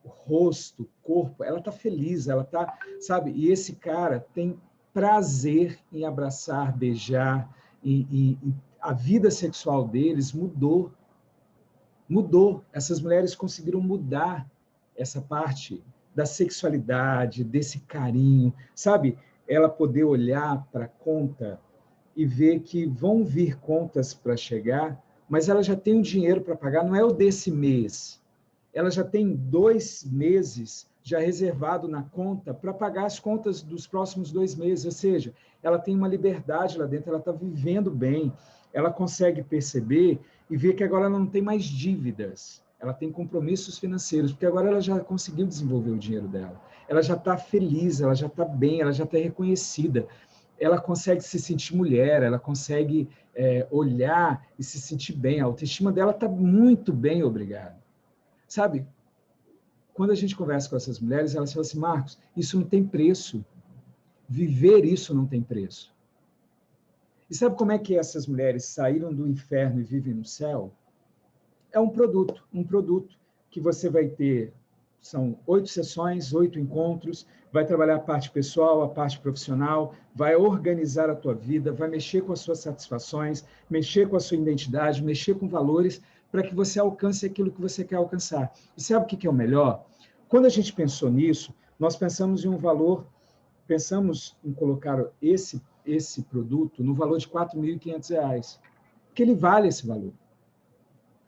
o rosto, o corpo, ela está feliz, ela está, sabe? E esse cara tem prazer em abraçar, beijar, a vida sexual deles mudou. Mudou. Essas mulheres conseguiram mudar essa parte da sexualidade, desse carinho, sabe? Ela poder olhar para a conta e ver que vão vir contas para chegar, mas ela já tem um dinheiro para pagar, não é o desse mês. Ela já tem 2 meses já reservado na conta para pagar as contas dos próximos 2 meses, ou seja, ela tem uma liberdade lá dentro, ela está vivendo bem, ela consegue perceber e ver que agora ela não tem mais dívidas, ela tem compromissos financeiros, porque agora ela já conseguiu desenvolver o dinheiro dela, ela já está feliz, ela já está bem, ela já está reconhecida, ela consegue se sentir mulher, ela consegue olhar e se sentir bem, a autoestima dela está muito bem, obrigado. Sabe, quando a gente conversa com essas mulheres, elas falam assim, Marcos, isso não tem preço. Viver isso não tem preço. E sabe como é que essas mulheres saíram do inferno e vivem no céu? É um produto que você vai ter, são 8 sessões, 8 encontros, vai trabalhar a parte pessoal, a parte profissional, vai organizar a tua vida, vai mexer com as suas satisfações, mexer com a sua identidade, mexer com valores, para que você alcance aquilo que você quer alcançar. E sabe o que é o melhor? Quando a gente pensou nisso, nós pensamos em um valor, pensamos em colocar esse produto no valor de R$ 4.500, porque ele vale esse valor.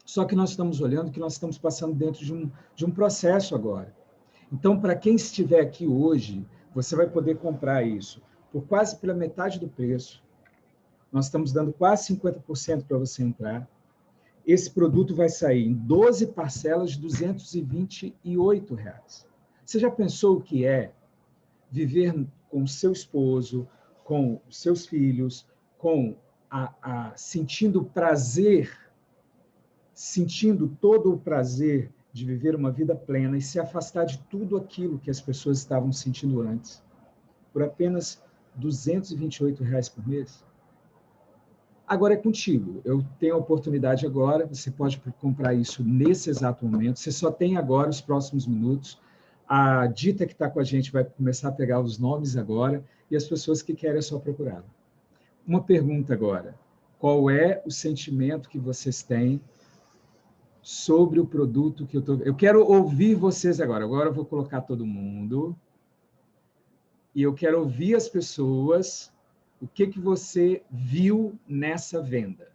Só que nós estamos olhando que nós estamos passando dentro de um processo agora. Então, para quem estiver aqui hoje, você vai poder comprar isso por quase pela metade do preço. Nós estamos dando quase 50% para você entrar. Esse produto vai sair em 12 parcelas de R$ 228. Você já pensou o que é viver com seu esposo, com seus filhos, com sentindo prazer, sentindo todo o prazer de viver uma vida plena e se afastar de tudo aquilo que as pessoas estavam sentindo antes, por apenas R$ 228 por mês? Agora é contigo. Eu tenho a oportunidade agora, você pode comprar isso nesse exato momento, você só tem agora os próximos minutos. A Dita que está com a gente vai começar a pegar os nomes agora e as pessoas que querem é só procurar. Uma pergunta agora. Qual é o sentimento que vocês têm sobre o produto que eu estou... Eu quero ouvir vocês agora. Agora eu vou colocar todo mundo e eu quero ouvir as pessoas... O que você viu nessa venda?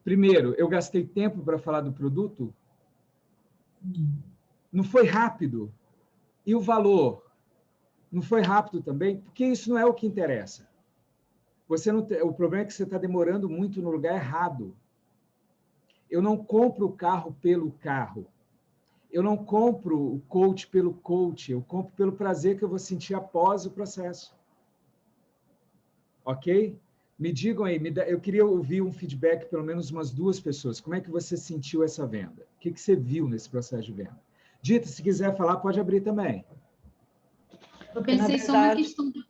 Primeiro, eu gastei tempo para falar do produto? Não foi rápido? E o valor? Não foi rápido também? Porque isso não é o que interessa. O problema é que você está demorando muito no lugar errado. Eu não compro o carro pelo carro. Eu não compro o coach pelo coach. Eu compro pelo prazer que eu vou sentir após o processo. Ok? Me digam aí, eu queria ouvir um feedback, pelo menos umas 2 pessoas. Como é que você sentiu essa venda? O que você viu nesse processo de venda? Dita, se quiser falar, pode abrir também. Eu pensei só na questão do...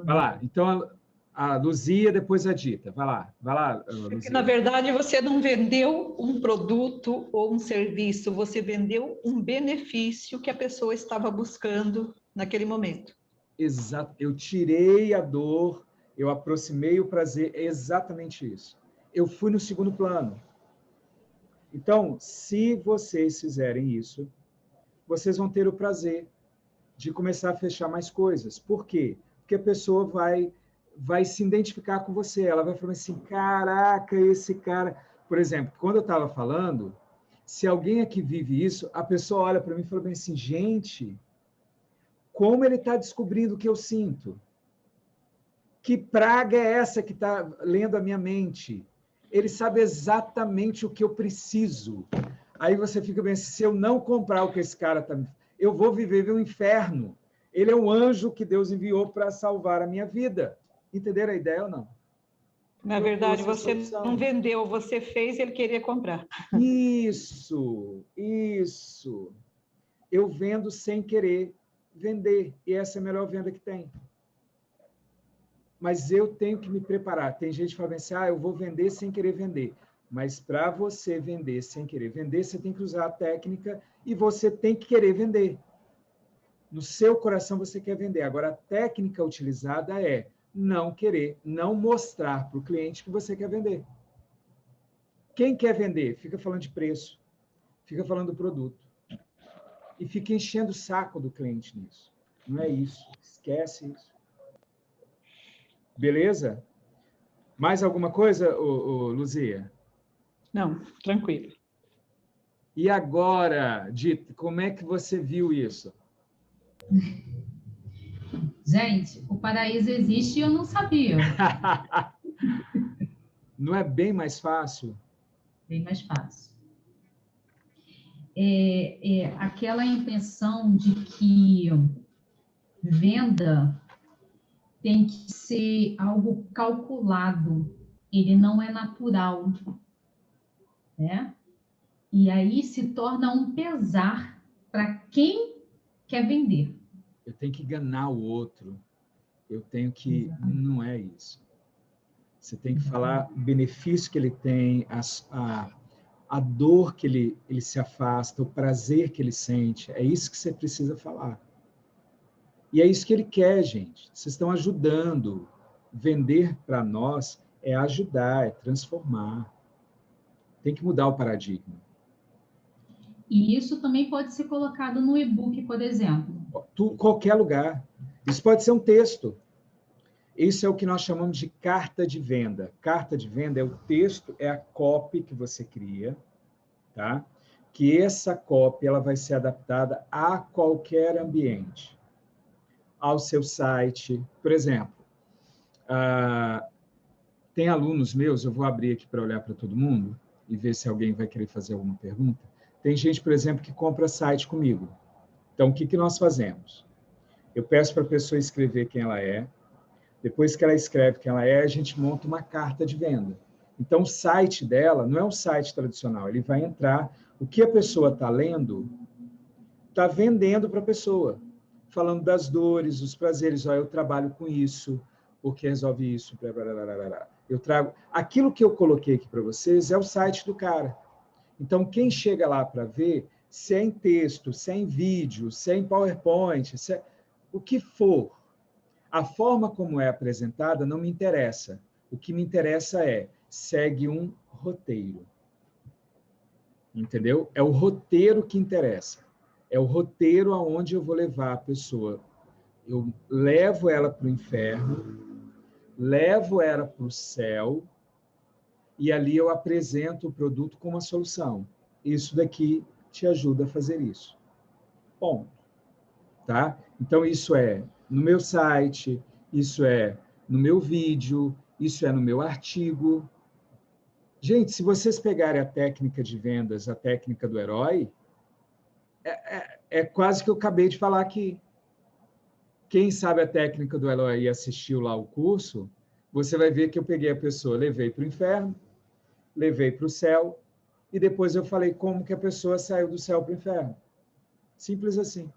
Vai lá. Então, a Luzia, depois a Dita. Vai lá, Luzia. Porque, na verdade, você não vendeu um produto ou um serviço, você vendeu um benefício que a pessoa estava buscando naquele momento. Exato. Eu tirei a dor, eu aproximei o prazer, é exatamente isso. Eu fui no segundo plano. Então, se vocês fizerem isso, vocês vão ter o prazer de começar a fechar mais coisas. Por quê? Porque a pessoa vai se identificar com você, ela vai falar assim, caraca, esse cara... Por exemplo, quando eu estava falando, se alguém aqui vive isso, a pessoa olha para mim e fala bem assim, gente... Como ele está descobrindo o que eu sinto? Que praga é essa que está lendo a minha mente? Ele sabe exatamente o que eu preciso. Aí você fica bem, se eu não comprar o que esse cara está... Eu vou viver um inferno. Ele é um anjo que Deus enviou para salvar a minha vida. Entenderam a ideia ou não? Na verdade, você não vendeu, você fez e ele queria comprar. Isso. Eu vendo sem querer vender, e essa é a melhor venda que tem. Mas eu tenho que me preparar. Tem gente que fala assim, eu vou vender sem querer vender. Mas para você vender sem querer vender, você tem que usar a técnica e você tem que querer vender. No seu coração você quer vender. Agora, a técnica utilizada é não querer, não mostrar para o cliente que você quer vender. Quem quer vender? Fica falando de preço, fica falando do produto. E fica enchendo o saco do cliente nisso. Não é isso. Esquece isso. Beleza? Mais alguma coisa, Luzia? Não, tranquilo. E agora, Dita, como é que você viu isso? Gente, o paraíso existe e eu não sabia. Não é bem mais fácil? Bem mais fácil. Aquela intenção de que venda tem que ser algo calculado, ele não é natural, né? E aí se torna um pesar para quem quer vender. Eu tenho que enganar o outro. Eu tenho que... Exatamente. Não é isso. Você tem que falar o benefício que ele tem, a dor que ele se afasta, o prazer que ele sente. É isso que você precisa falar. E é isso que ele quer, gente. Vocês estão ajudando. Vender para nós é ajudar, é transformar. Tem que mudar o paradigma. E isso também pode ser colocado no e-book, por exemplo. Qualquer lugar. Isso pode ser um texto. Isso é o que nós chamamos de carta de venda. Carta de venda é o texto, é a copy que você cria, tá? Que essa copy ela vai ser adaptada a qualquer ambiente. Ao seu site. Por exemplo, tem alunos meus, eu vou abrir aqui para olhar para todo mundo e ver se alguém vai querer fazer alguma pergunta. Tem gente, por exemplo, que compra site comigo. Então, o que nós fazemos? Eu peço para a pessoa escrever quem ela é. Depois que ela escreve quem ela é, a gente monta uma carta de venda. Então, o site dela não é um site tradicional. Ele vai entrar... O que a pessoa está lendo, está vendendo para a pessoa. Falando das dores, dos prazeres. Eu trabalho com isso, porque resolve isso. Blá, blá, blá, blá, blá. Eu trago... Aquilo que eu coloquei aqui para vocês é o site do cara. Então, quem chega lá para ver, se é em texto, se é em vídeo, se é em PowerPoint, se é... o que for, a forma como é apresentada não me interessa. O que me interessa é, segue um roteiro. Entendeu? É o roteiro que interessa. É o roteiro aonde eu vou levar a pessoa. Eu levo ela para o inferno, levo ela para o céu, e ali eu apresento o produto como uma solução. Isso daqui te ajuda a fazer isso. Ponto. Tá? Então, isso é no meu site, isso é no meu vídeo, isso é no meu artigo. Gente, se vocês pegarem a técnica de vendas, a técnica do herói, é quase que eu acabei de falar aqui. Quem sabe a técnica do herói e assistiu lá o curso, você vai ver que eu peguei a pessoa, levei para o inferno, levei para o céu, e depois eu falei como que a pessoa saiu do céu para o inferno. Simples assim.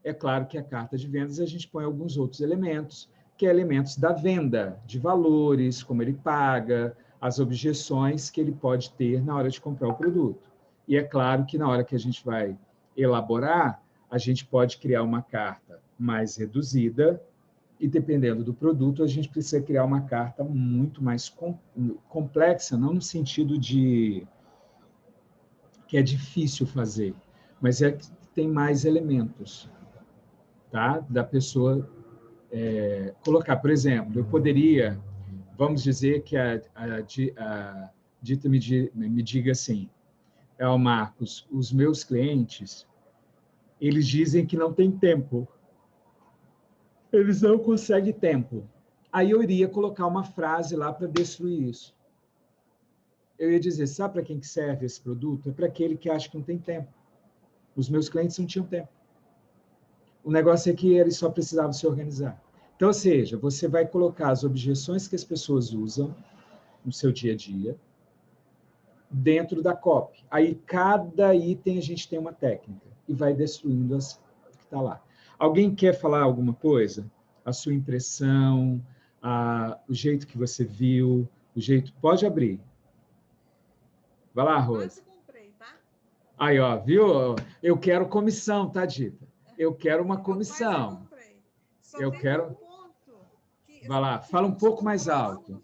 É claro que a carta de vendas a gente põe alguns outros elementos, que é elementos da venda, de valores, como ele paga, as objeções que ele pode ter na hora de comprar o produto. E é claro que na hora que a gente vai elaborar, a gente pode criar uma carta mais reduzida e, dependendo do produto, a gente precisa criar uma carta muito mais complexa, não no sentido de que é difícil fazer, mas é que tem mais elementos, tá? Da pessoa colocar. Por exemplo, eu poderia, vamos dizer que a Dita me diga assim, Marcos, os meus clientes, eles dizem que não tem tempo. Eles não conseguem tempo. Aí eu iria colocar uma frase lá para destruir isso. Eu ia dizer, sabe para quem que serve esse produto? É para aquele que acha que não tem tempo. Os meus clientes não tinham tempo. O negócio é que eles só precisavam se organizar. Então, ou seja, você vai colocar as objeções que as pessoas usam no seu dia a dia dentro da copy. Aí, cada item a gente tem uma técnica e vai destruindo as que está lá. Alguém quer falar alguma coisa? A sua impressão, o jeito que você viu, o jeito... Pode abrir. Vai lá, Rose. Quase comprei, tá? Aí, ó, viu? Eu quero comissão, tá, Dita? Eu quero uma comissão. Eu quero... Vai lá, fala um pouco mais alto.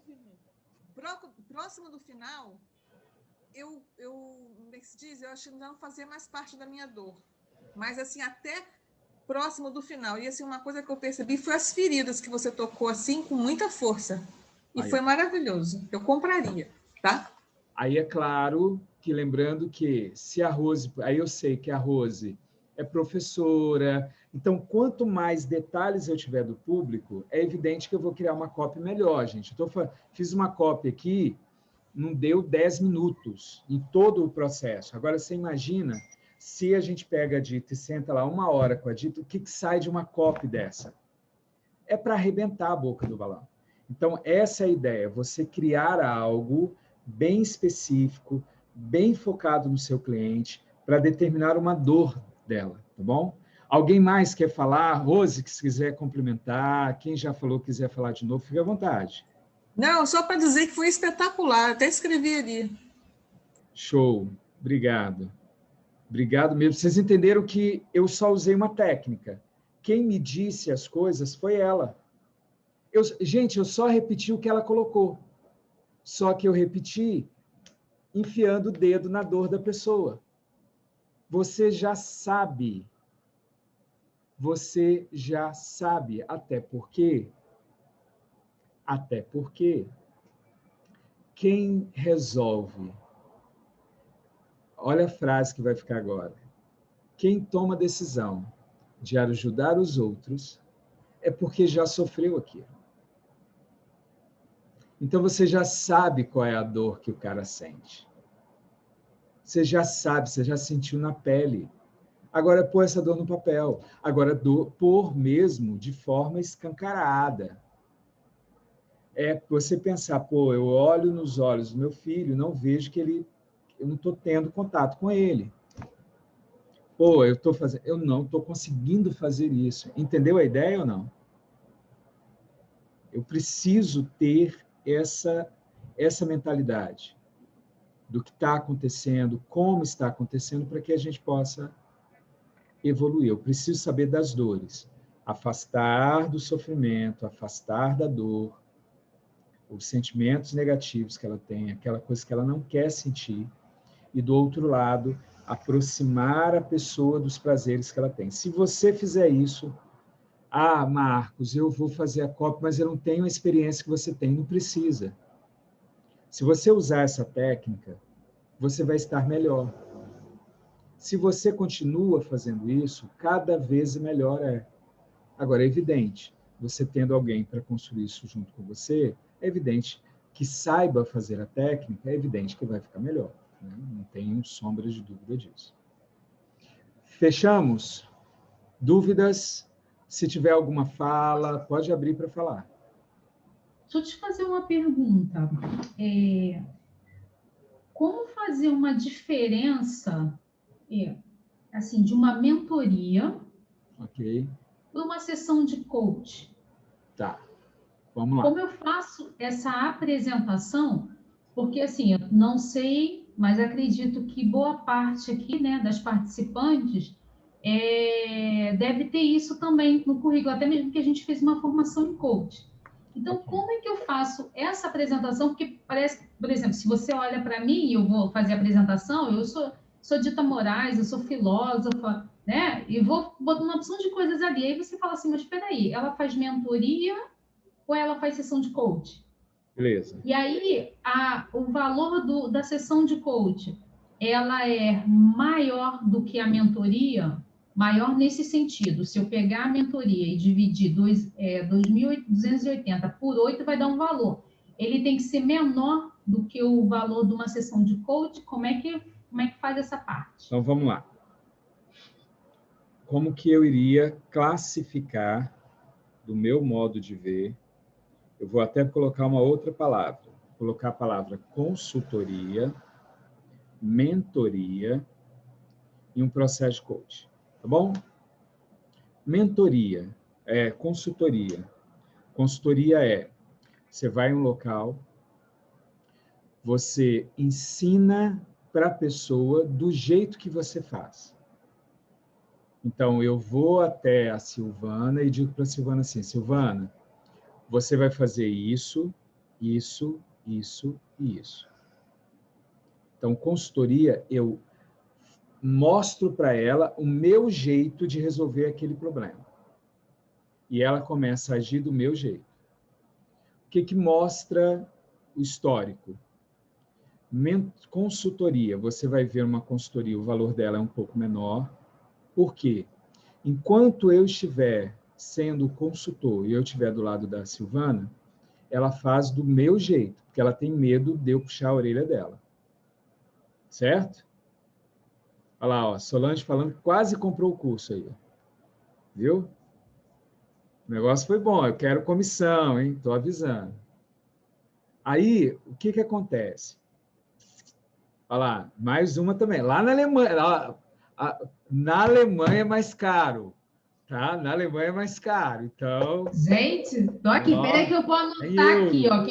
Próximo do final, como é que se diz? Eu acho que não fazia mais parte da minha dor. Mas, assim, até próximo do final. E, assim, uma coisa que eu percebi foi as feridas que você tocou, assim, com muita força. E aí, foi maravilhoso. Eu compraria, tá? Aí é claro que, lembrando que se a Rose... Aí eu sei que a Rose é professora. Então, quanto mais detalhes eu tiver do público, é evidente que eu vou criar uma copy melhor, gente. Fiz uma copy aqui, não deu 10 minutos em todo o processo. Agora, você imagina se a gente pega a Dita e senta lá 1 hora com a Dita, o que sai de uma copy dessa? É para arrebentar a boca do balão. Então, essa é a ideia, você criar algo bem específico, bem focado no seu cliente, para determinar uma dor dela, tá bom? Alguém mais quer falar? Rose, que se quiser complementar, quem já falou, quiser falar de novo, fique à vontade. Não, só para dizer que foi espetacular, até escrevi ali. Show, obrigado. Obrigado mesmo. Vocês entenderam que eu só usei uma técnica. Quem me disse as coisas foi ela. Gente, eu só repeti o que ela colocou. Só que eu repeti enfiando o dedo na dor da pessoa. Você já sabe. Você já sabe. Até porque quem resolve... Olha a frase que vai ficar agora. Quem toma a decisão de ajudar os outros é porque já sofreu aquilo. Então, você já sabe qual é a dor que o cara sente. Você já sabe, você já sentiu na pele. Agora, pôr essa dor no papel. Agora, pôr mesmo de forma escancarada. É você pensar, pô, eu olho nos olhos do meu filho, não vejo que eu não estou tendo contato com ele. Pô, eu não estou conseguindo fazer isso. Entendeu a ideia ou não? Eu preciso ter essa mentalidade do que está acontecendo, como está acontecendo, para que a gente possa evoluir. Eu preciso saber das dores, afastar do sofrimento, afastar da dor, os sentimentos negativos que ela tem, aquela coisa que ela não quer sentir, e do outro lado, aproximar a pessoa dos prazeres que ela tem. Se você fizer isso, Marcos, eu vou fazer a copy, mas eu não tenho a experiência que você tem. Não precisa. Se você usar essa técnica, você vai estar melhor. Se você continua fazendo isso, cada vez melhor é. Agora, é evidente, você tendo alguém para construir isso junto com você, é evidente que saiba fazer a técnica, é evidente que vai ficar melhor. Né? Não tenho sombra de dúvida disso. Fechamos? Dúvidas? Se tiver alguma fala, pode abrir para falar. Deixa eu te fazer uma pergunta. Como fazer uma diferença assim, de uma mentoria para uma sessão de coach? Tá, vamos lá. Como eu faço essa apresentação? Porque, assim, eu não sei, mas acredito que boa parte aqui, né, das participantes deve ter isso também no currículo, até mesmo que a gente fez uma formação em coach. Então, como é que eu faço essa apresentação? Porque parece, por exemplo, se você olha para mim e eu vou fazer a apresentação, eu sou Dita Moraes, eu sou filósofa, né? E vou botar uma opção de coisas ali. Aí você fala assim, mas espera aí, ela faz mentoria ou ela faz sessão de coach? Beleza. E aí, o valor da sessão de coach, ela é maior do que a mentoria? Maior nesse sentido, se eu pegar a mentoria e dividir 2.280 por 8, vai dar um valor. Ele tem que ser menor do que o valor de uma sessão de coach? Como é que faz essa parte? Então, vamos lá. Como que eu iria classificar do meu modo de ver, eu vou até colocar uma outra palavra. Vou colocar a palavra consultoria, mentoria e um processo de coaching. Tá bom? Mentoria é consultoria. Consultoria é, você vai em um local, você ensina para a pessoa do jeito que você faz. Então, eu vou até a Silvana e digo para a Silvana assim, Silvana, você vai fazer isso, isso, isso e isso. Então, consultoria, eu mostro para ela o meu jeito de resolver aquele problema. E ela começa a agir do meu jeito. O que mostra o histórico? Consultoria, você vai ver uma consultoria, o valor dela é um pouco menor. Por quê? Enquanto eu estiver sendo consultor e eu estiver do lado da Silvana, ela faz do meu jeito, porque ela tem medo de eu puxar a orelha dela. Certo? Olha lá, ó, Solange falando que quase comprou o curso aí. Viu? O negócio foi bom, eu quero comissão, hein? Estou avisando. Aí, o que acontece? Olha lá, mais uma também. Lá na Alemanha, na Alemanha é mais caro, tá? Na Alemanha é mais caro, então... Gente, tô aqui, peraí que eu vou anotar aqui, ó.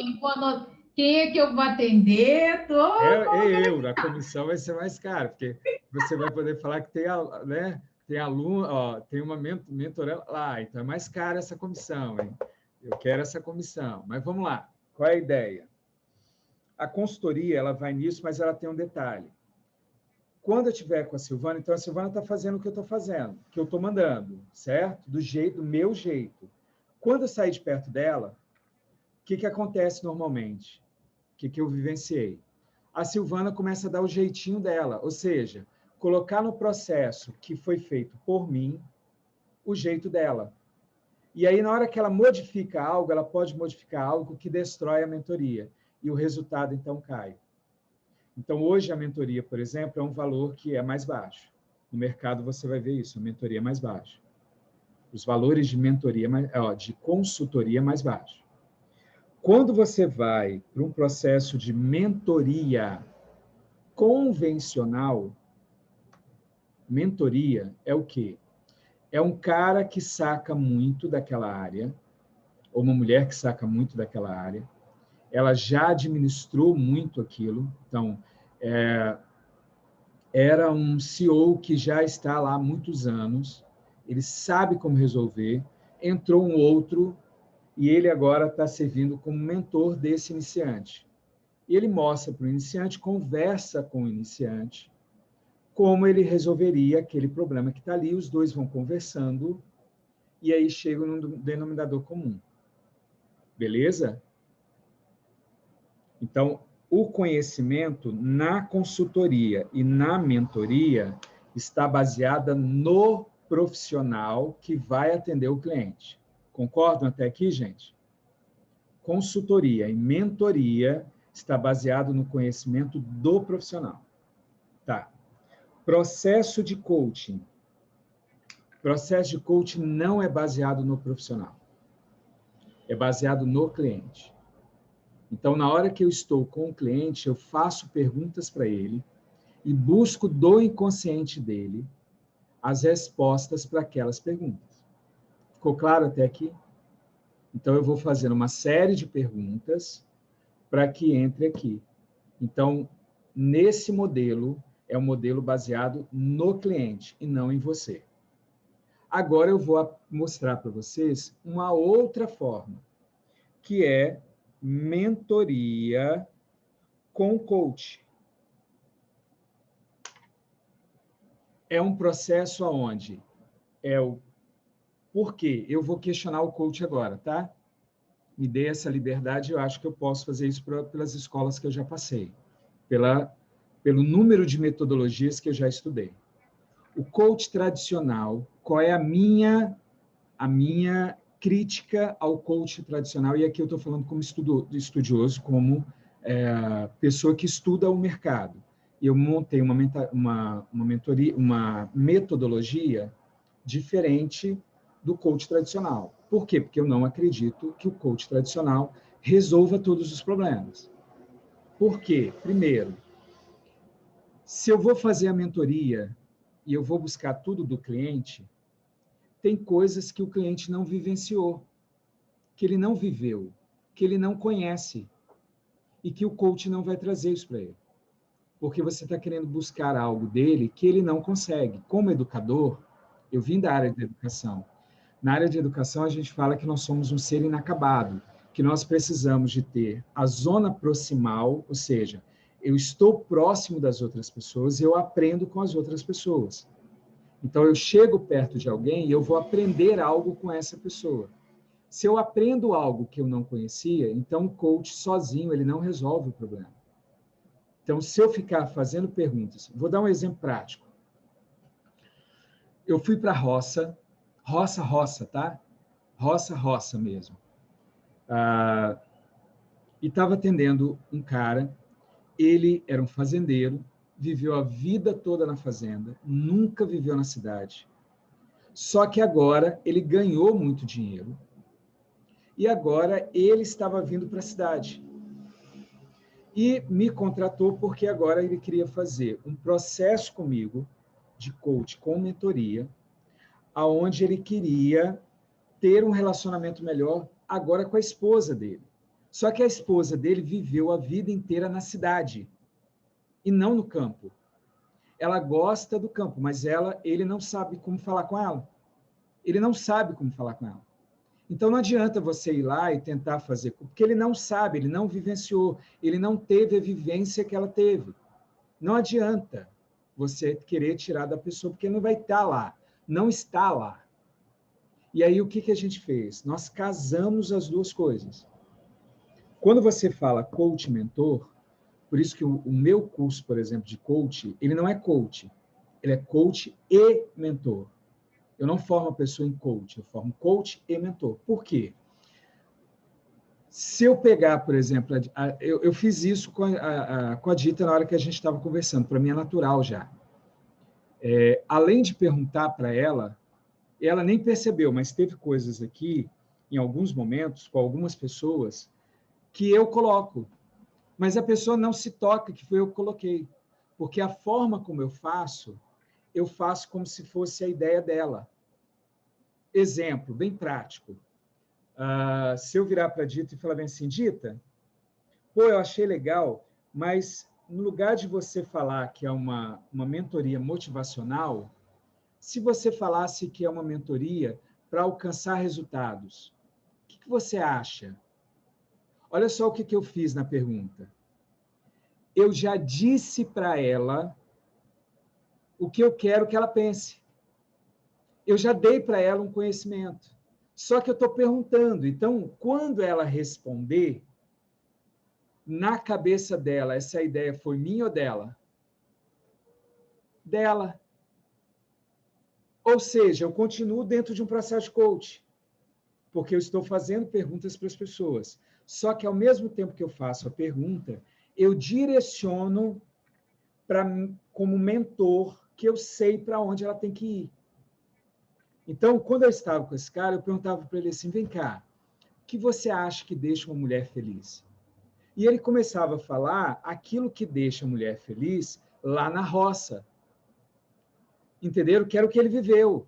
Quem é que eu vou atender? É eu, a comissão vai ser mais cara, porque você vai poder falar que tem, né, tem aluno, ó, tem uma mentorela lá, então é mais cara essa comissão, hein? Eu quero essa comissão. Mas vamos lá, qual é a ideia? A consultoria, ela vai nisso, mas ela tem um detalhe. Quando eu estiver com a Silvana, então a Silvana está fazendo o que eu estou fazendo, que eu estou mandando, certo? Do meu jeito. Quando eu sair de perto dela, o que acontece normalmente? O que eu vivenciei? A Silvana começa a dar o jeitinho dela, ou seja, colocar no processo que foi feito por mim, o jeito dela. E aí, na hora que ela modifica algo, ela pode modificar algo que destrói a mentoria. E o resultado, então, cai. Então, hoje, a mentoria, por exemplo, é um valor que é mais baixo. No mercado, você vai ver isso, a mentoria é mais baixa. Os valores de mentoria, de consultoria, mais baixos. Quando você vai para um processo de mentoria convencional, mentoria é o quê? É um cara que saca muito daquela área, ou uma mulher que saca muito daquela área, ela já administrou muito aquilo, então, era um CEO que já está lá há muitos anos, ele sabe como resolver, entrou um outro, e ele agora está servindo como mentor desse iniciante. E ele mostra para o iniciante, conversa com o iniciante, como ele resolveria aquele problema que está ali, os dois vão conversando, e aí chegam num denominador comum. Beleza? Então, o conhecimento na consultoria e na mentoria está baseada no profissional que vai atender o cliente. Concordam até aqui, gente? Consultoria e mentoria está baseado no conhecimento do profissional. Tá. Processo de coaching. Processo de coaching não é baseado no profissional. É baseado no cliente. Então, na hora que eu estou com o cliente, eu faço perguntas para ele e busco do inconsciente dele as respostas para aquelas perguntas. Ficou claro até aqui? Então, eu vou fazendo uma série de perguntas para que entre aqui. Então, nesse modelo, é um modelo baseado no cliente e não em você. Agora, eu vou mostrar para vocês uma outra forma, que é mentoria com coach. É um processo onde por quê? Eu vou questionar o coach agora, tá? Me dê essa liberdade, eu acho que eu posso fazer isso pelas escolas que eu já passei, pelo número de metodologias que eu já estudei. O coach tradicional, qual é a minha crítica ao coach tradicional? E aqui eu estou falando como estudioso, como pessoa que estuda o mercado. Eu montei uma metodologia diferente do coach tradicional. Por quê? Porque eu não acredito que o coach tradicional resolva todos os problemas. Por quê? Primeiro, se eu vou fazer a mentoria e eu vou buscar tudo do cliente, tem coisas que o cliente não vivenciou, que ele não viveu, que ele não conhece, e que o coach não vai trazer isso para ele. Porque você está querendo buscar algo dele que ele não consegue. Como educador, eu vim da área de educação. Na área de educação, a gente fala que nós somos um ser inacabado, que nós precisamos de ter a zona proximal, ou seja, eu estou próximo das outras pessoas e eu aprendo com as outras pessoas. Então, eu chego perto de alguém e eu vou aprender algo com essa pessoa. Se eu aprendo algo que eu não conhecia, então o coach sozinho ele não resolve o problema. Então, se eu ficar fazendo perguntas, vou dar um exemplo prático. Eu fui para a roça, tá? Roça mesmo. E estava atendendo um cara, ele era um fazendeiro, viveu a vida toda na fazenda, nunca viveu na cidade. Só que agora ele ganhou muito dinheiro e agora ele estava vindo para a cidade. E me contratou porque agora ele queria fazer um processo comigo de coach com mentoria, aonde ele queria ter um relacionamento melhor agora com a esposa dele. Só que a esposa dele viveu a vida inteira na cidade e não no campo. Ela gosta do campo, mas ele não sabe como falar com ela. Ele não sabe como falar com ela. Então, não adianta você ir lá e tentar fazer, porque ele não sabe, ele não vivenciou, ele não teve a vivência que ela teve. Não adianta você querer tirar da pessoa, porque não vai estar lá, não está lá. E aí, o que a gente fez? Nós casamos as duas coisas. Quando você fala coach-mentor, por isso que o meu curso, por exemplo, de coach, ele não é coach, ele é coach e mentor. Eu não formo a pessoa em coach, eu formo coach e mentor. Por quê? Se eu pegar, por exemplo, eu fiz isso com a Dita na hora que a gente estava conversando, para mim é natural já. Além de perguntar para ela nem percebeu, mas teve coisas aqui, em alguns momentos, com algumas pessoas, que eu coloco. Mas a pessoa não se toca que foi eu que coloquei. Porque a forma como eu faço como se fosse a ideia dela. Exemplo, bem prático. Se eu virar para a Dita e falar bem assim, Dita, eu achei legal, mas no lugar de você falar que é uma mentoria motivacional, se você falasse que é uma mentoria para alcançar resultados, o que você acha? Olha só o que eu fiz na pergunta. Eu já disse para ela o que eu quero que ela pense. Eu já dei para ela um conhecimento. Só que eu estou perguntando. Então, quando ela responder, na cabeça dela, essa ideia foi minha ou dela? Dela. Ou seja, eu continuo dentro de um processo de coach, porque eu estou fazendo perguntas para as pessoas. Só que, ao mesmo tempo que eu faço a pergunta, eu direciono como mentor, que eu sei para onde ela tem que ir. Então, quando eu estava com esse cara, eu perguntava para ele assim, vem cá, o que você acha que deixa uma mulher feliz? E ele começava a falar aquilo que deixa a mulher feliz lá na roça. Entenderam? Que era o que ele viveu.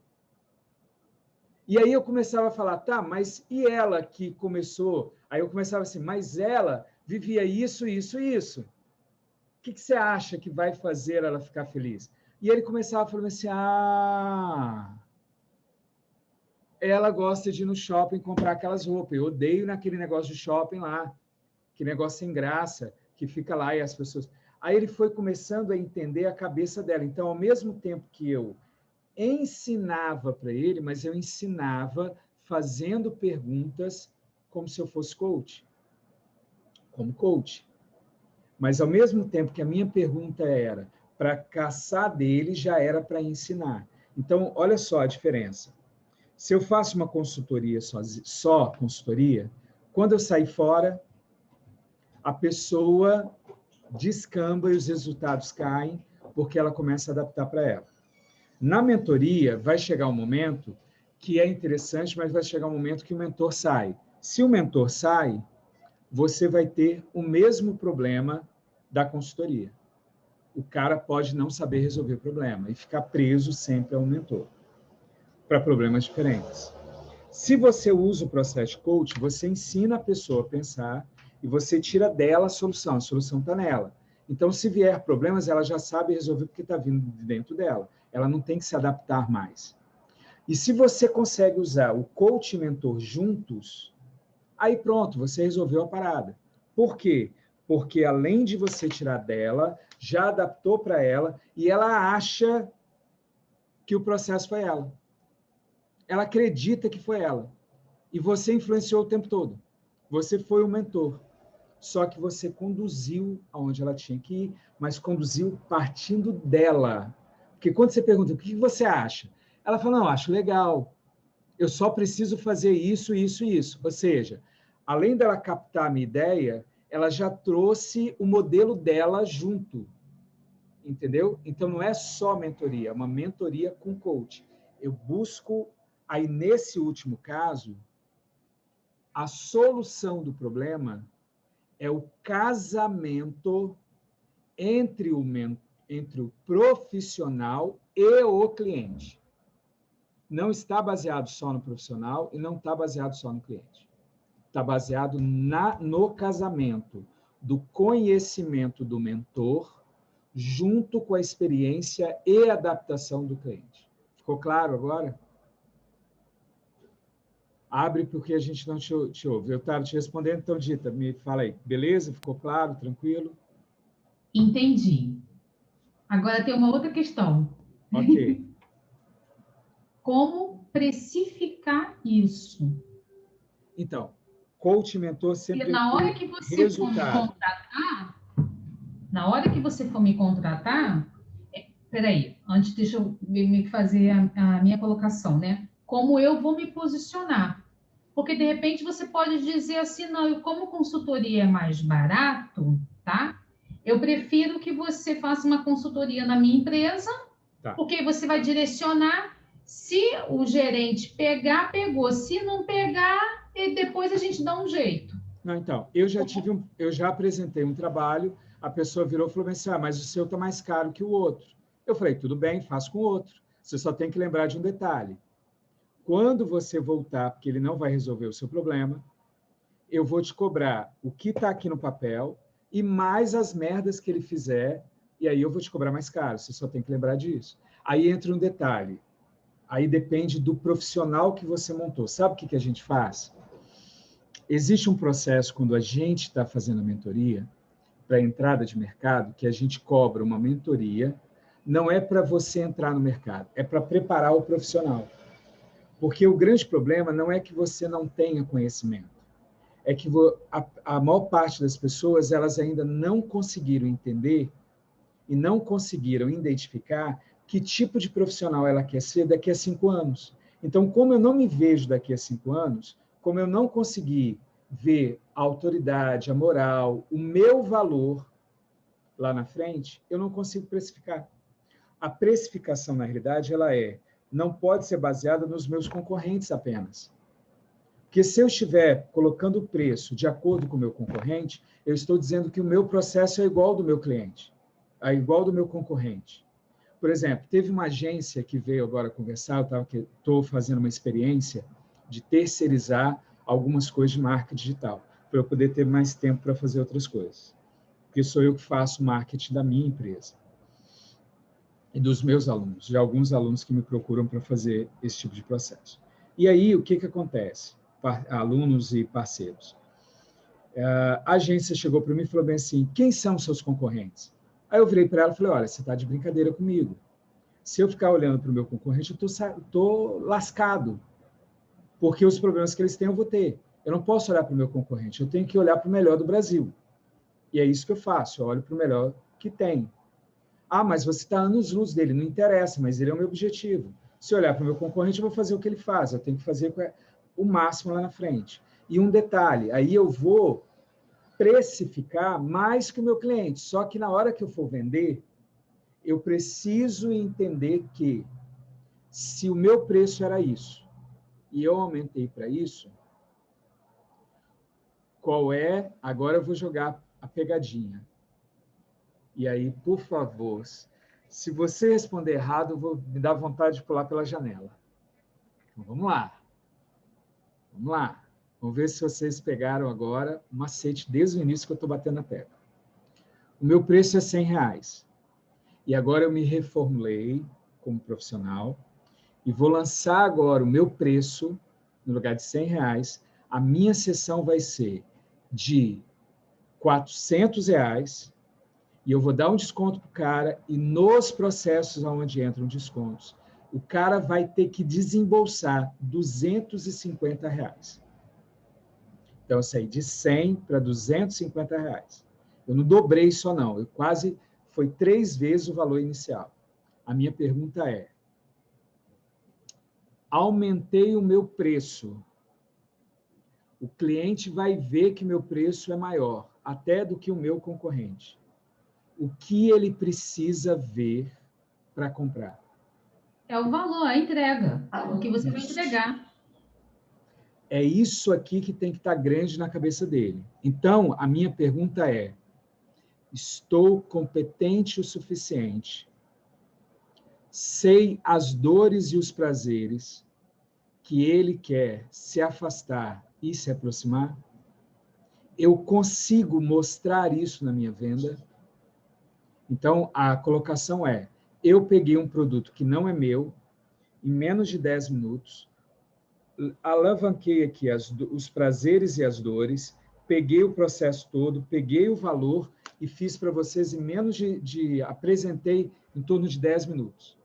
E aí eu começava a falar, tá, mas e ela que começou? Aí eu começava assim, mas ela vivia isso, isso e isso. O que você acha que vai fazer ela ficar feliz? E ele começava a falar assim, ela gosta de ir no shopping comprar aquelas roupas. Eu odeio naquele negócio de shopping lá, que negócio sem graça, que fica lá e as pessoas... Aí ele foi começando a entender a cabeça dela. Então, ao mesmo tempo que eu ensinava para ele, mas eu ensinava fazendo perguntas como se eu fosse coach. Como coach. Mas, ao mesmo tempo que a minha pergunta era para caçar dele, já era para ensinar. Então, olha só a diferença. Se eu faço uma consultoria só consultoria, quando eu sair fora, a pessoa descamba e os resultados caem, porque ela começa a adaptar para ela. Na mentoria, vai chegar um momento que é interessante, mas vai chegar um momento que o mentor sai. Se o mentor sai, você vai ter o mesmo problema da consultoria. O cara pode não saber resolver o problema e ficar preso sempre ao mentor, para problemas diferentes. Se você usa o processo de coach, você ensina a pessoa a pensar e você tira dela a solução está nela. Então, se vier problemas, ela já sabe resolver porque está vindo de dentro dela. Ela não tem que se adaptar mais. E se você consegue usar o coach e mentor juntos, aí pronto, você resolveu a parada. Por quê? Porque além de você tirar dela, já adaptou para ela e ela acha que o processo foi ela. Ela acredita que foi ela. E você influenciou o tempo todo. Você foi o mentor. Só que você conduziu aonde ela tinha que ir, mas conduziu partindo dela. Porque quando você pergunta, o que você acha? Ela fala, não, acho legal. Eu só preciso fazer isso, isso e isso. Ou seja, além dela captar a minha ideia, ela já trouxe o modelo dela junto. Entendeu? Então, não é só mentoria, é uma mentoria com coach. Eu busco, aí nesse último caso, a solução do problema é o casamento entre o profissional e o cliente. Não está baseado só no profissional e não está baseado só no cliente. Está baseado no casamento do conhecimento do mentor junto com a experiência e adaptação do cliente. Ficou claro agora? Abre porque a gente não te ouve. Eu estava te respondendo, então, Dita, me fala aí. Beleza? Ficou claro? Tranquilo? Entendi. Agora tem uma outra questão. Ok. Como precificar isso? Então, coach e mentor sempre... Porque na hora que você for me contratar, peraí, antes deixa eu me fazer a minha colocação, né? Como eu vou me posicionar? Porque, de repente, você pode dizer assim, não, como consultoria é mais barato, tá? Eu prefiro que você faça uma consultoria na minha empresa, tá, porque você vai direcionar. Se o gerente pegar, pegou. Se não pegar, e depois a gente dá um jeito. Não, então, eu já apresentei um trabalho, a pessoa virou e falou assim, mas o seu está mais caro que o outro. Eu falei, tudo bem, faço com o outro. Você só tem que lembrar de um detalhe. Quando você voltar, porque ele não vai resolver o seu problema, eu vou te cobrar o que está aqui no papel e mais as merdas que ele fizer, e aí eu vou te cobrar mais caro. Você só tem que lembrar disso. Aí entra um detalhe. Aí depende do profissional que você montou. Sabe o que a gente faz? Existe um processo, quando a gente está fazendo a mentoria, para a entrada de mercado, que a gente cobra uma mentoria, não é para você entrar no mercado, é para preparar o profissional. Porque o grande problema não é que você não tenha conhecimento, é que a maior parte das pessoas elas ainda não conseguiram entender e não conseguiram identificar que tipo de profissional ela quer ser daqui a 5 anos. Então, como eu não me vejo daqui a 5 anos, como eu não consegui ver a autoridade, a moral, o meu valor lá na frente, eu não consigo precificar. A precificação, na realidade, não pode ser baseada nos meus concorrentes apenas. Porque se eu estiver colocando o preço de acordo com o meu concorrente, eu estou dizendo que o meu processo é igual ao do meu cliente, é igual ao do meu concorrente. Por exemplo, teve uma agência que veio agora conversar, eu estou fazendo uma experiência de terceirizar algumas coisas de marketing digital, para eu poder ter mais tempo para fazer outras coisas. Porque sou eu que faço marketing da minha empresa e dos meus alunos, de alguns alunos que me procuram para fazer esse tipo de processo. E aí, o que acontece? Alunos e parceiros. A agência chegou para mim e falou bem assim, quem são os seus concorrentes? Aí eu virei para ela e falei, olha, você está de brincadeira comigo. Se eu ficar olhando para o meu concorrente, eu estou lascado. Porque os problemas que eles têm eu vou ter. Eu não posso olhar para o meu concorrente, eu tenho que olhar para o melhor do Brasil. E é isso que eu faço, eu olho para o melhor que tem. Ah, mas você está anos-luz dele, não interessa, mas ele é o meu objetivo. Se eu olhar para o meu concorrente, eu vou fazer o que ele faz, eu tenho que fazer o máximo lá na frente. E um detalhe, aí eu vou precificar mais que o meu cliente, só que na hora que eu for vender, eu preciso entender que se o meu preço era isso, e eu aumentei para isso, qual é? Agora eu vou jogar a pegadinha. E aí, por favor, se você responder errado, eu vou me dar vontade de pular pela janela. Então, vamos lá. Vamos lá. Vamos ver se vocês pegaram agora o macete desde o início que eu estou batendo na tecla. O meu preço é R$100. E agora eu me reformulei como profissional e vou lançar agora o meu preço, no lugar de R$100, a minha sessão vai ser de R$400 e eu vou dar um desconto para o cara e nos processos onde entram descontos, o cara vai ter que desembolsar R$250. Então, eu saí de 100 para R$250. Eu não dobrei só, não. Foi 3 vezes o valor inicial. A minha pergunta é, aumentei o meu preço. O cliente vai ver que meu preço é maior, até do que o meu concorrente. O que ele precisa ver para comprar? É o valor, a entrega, o que você vai entregar. É isso aqui que tem que estar grande na cabeça dele. Então, a minha pergunta é, estou competente o suficiente? Sei as dores e os prazeres que ele quer se afastar e se aproximar? Eu consigo mostrar isso na minha venda? Então, a colocação é, eu peguei um produto que não é meu, em menos de 10 minutos, alavanquei aqui os prazeres e as dores, peguei o processo todo, peguei o valor e fiz para vocês em menos apresentei em torno de 10 minutos.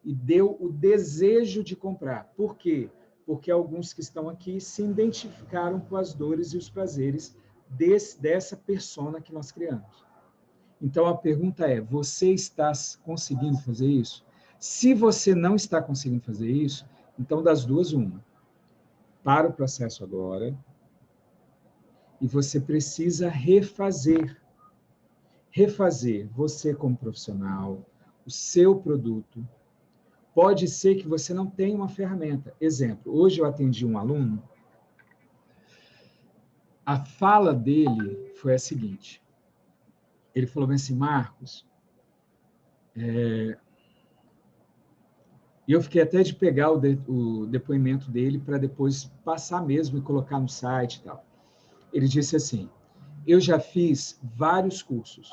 E deu o desejo de comprar. Por quê? Porque alguns que estão aqui se identificaram com as dores e os prazeres dessa persona que nós criamos. Então, a pergunta é, você está conseguindo fazer isso? Se você não está conseguindo fazer isso, então, das duas, uma. Para o processo agora e você precisa refazer. Refazer você como profissional, o seu produto. Pode ser que você não tenha uma ferramenta. Exemplo, hoje eu atendi um aluno, a fala dele foi a seguinte, ele falou assim, Marcos, e eu fiquei até de pegar o depoimento dele para depois passar mesmo e colocar no site e tal. Ele disse assim, eu já fiz vários cursos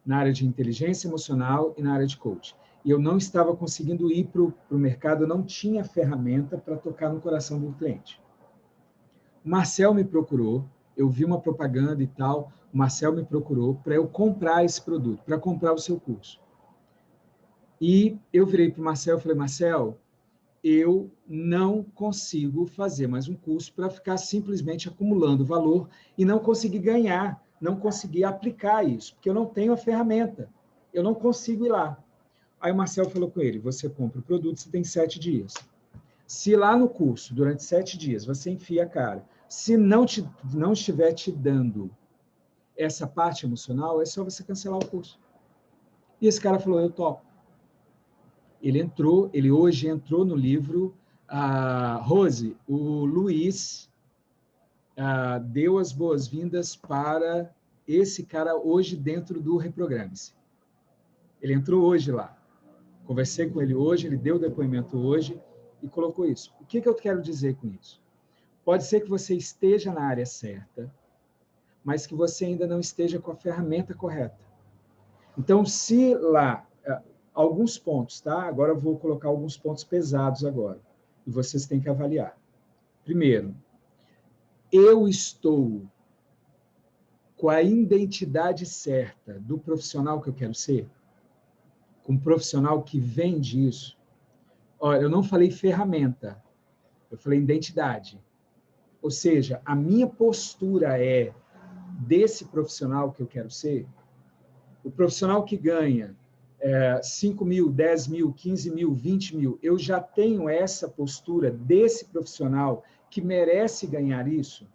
na área de inteligência emocional e na área de coaching. E eu não estava conseguindo ir para o mercado, eu não tinha ferramenta para tocar no coração do cliente. O Marcel me procurou, eu vi uma propaganda e tal, o Marcel me procurou para eu comprar esse produto, para comprar o seu curso. E eu virei para o Marcel e falei, Marcel, eu não consigo fazer mais um curso para ficar simplesmente acumulando valor e não conseguir ganhar, não conseguir aplicar isso, porque eu não tenho a ferramenta, eu não consigo ir lá. Aí o Marcel falou com ele, você compra o produto, você tem 7 dias. Se lá no curso, durante 7 dias, você enfia a cara, se não estiver te dando essa parte emocional, é só você cancelar o curso. E esse cara falou, eu topo. Ele hoje entrou no livro, Rose, o Luiz deu as boas-vindas para esse cara hoje dentro do Reprograme-se. Ele entrou hoje lá. Conversei com ele hoje, ele deu depoimento hoje e colocou isso. O que eu quero dizer com isso? Pode ser que você esteja na área certa, mas que você ainda não esteja com a ferramenta correta. Então, se lá, alguns pontos, tá? Agora eu vou colocar alguns pontos pesados agora, e vocês têm que avaliar. Primeiro, eu estou com a identidade certa do profissional que eu quero ser? Com um profissional que vende isso? Olha, eu não falei ferramenta, eu falei identidade. Ou seja, a minha postura é desse profissional que eu quero ser? O profissional que ganha 5 mil, 10 mil, 15 mil, 20 mil, eu já tenho essa postura desse profissional que merece ganhar isso?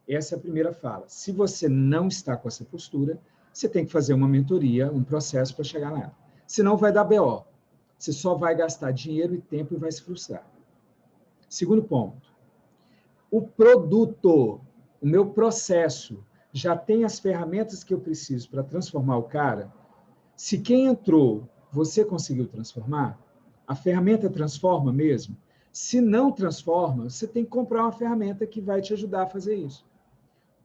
Essa é a primeira fala. Se você não está com essa postura, você tem que fazer uma mentoria, um processo para chegar nela. Senão vai dar BO. Você só vai gastar dinheiro e tempo e vai se frustrar. Segundo ponto, o produto, o meu processo, já tem as ferramentas que eu preciso para transformar o cara? Se quem entrou, você conseguiu transformar? A ferramenta transforma mesmo? Se não transforma, você tem que comprar uma ferramenta que vai te ajudar a fazer isso.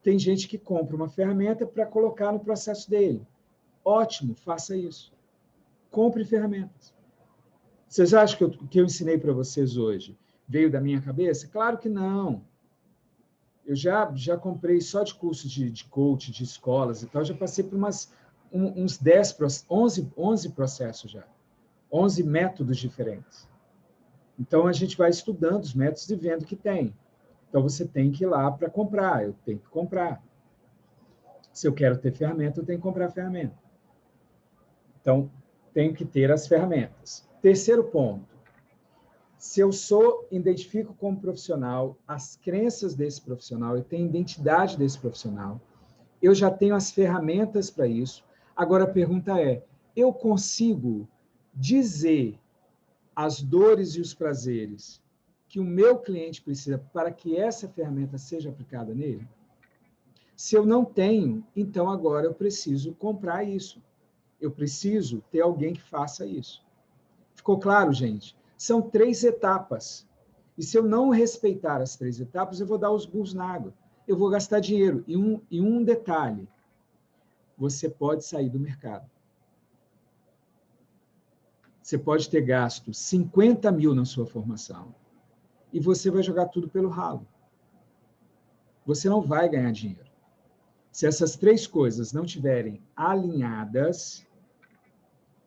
Tem gente que compra uma ferramenta para colocar no processo dele. Ótimo, faça isso. Compre ferramentas. Vocês acham que o que eu ensinei para vocês hoje veio da minha cabeça? Claro que não. Eu já comprei só de cursos de coach, de escolas e tal, já passei por uns 11 processos já. 11 métodos diferentes. Então, a gente vai estudando os métodos e vendo que tem. Então, você tem que ir lá para comprar. Eu tenho que comprar. Se eu quero ter ferramenta, eu tenho que comprar a ferramenta. Então, tenho que ter as ferramentas. Terceiro ponto. Se eu identifico como profissional, as crenças desse profissional, eu tenho a identidade desse profissional, eu já tenho as ferramentas para isso. Agora, a pergunta é, eu consigo dizer as dores e os prazeres que o meu cliente precisa para que essa ferramenta seja aplicada nele? Se eu não tenho, então agora eu preciso comprar isso. Eu preciso ter alguém que faça isso. Ficou claro, gente? São 3 etapas. E se eu não respeitar as 3 etapas, eu vou dar os burros na água. Eu vou gastar dinheiro. E um detalhe, você pode sair do mercado. Você pode ter gasto 50 mil na sua formação e você vai jogar tudo pelo ralo. Você não vai ganhar dinheiro. Se essas 3 coisas não estiverem alinhadas,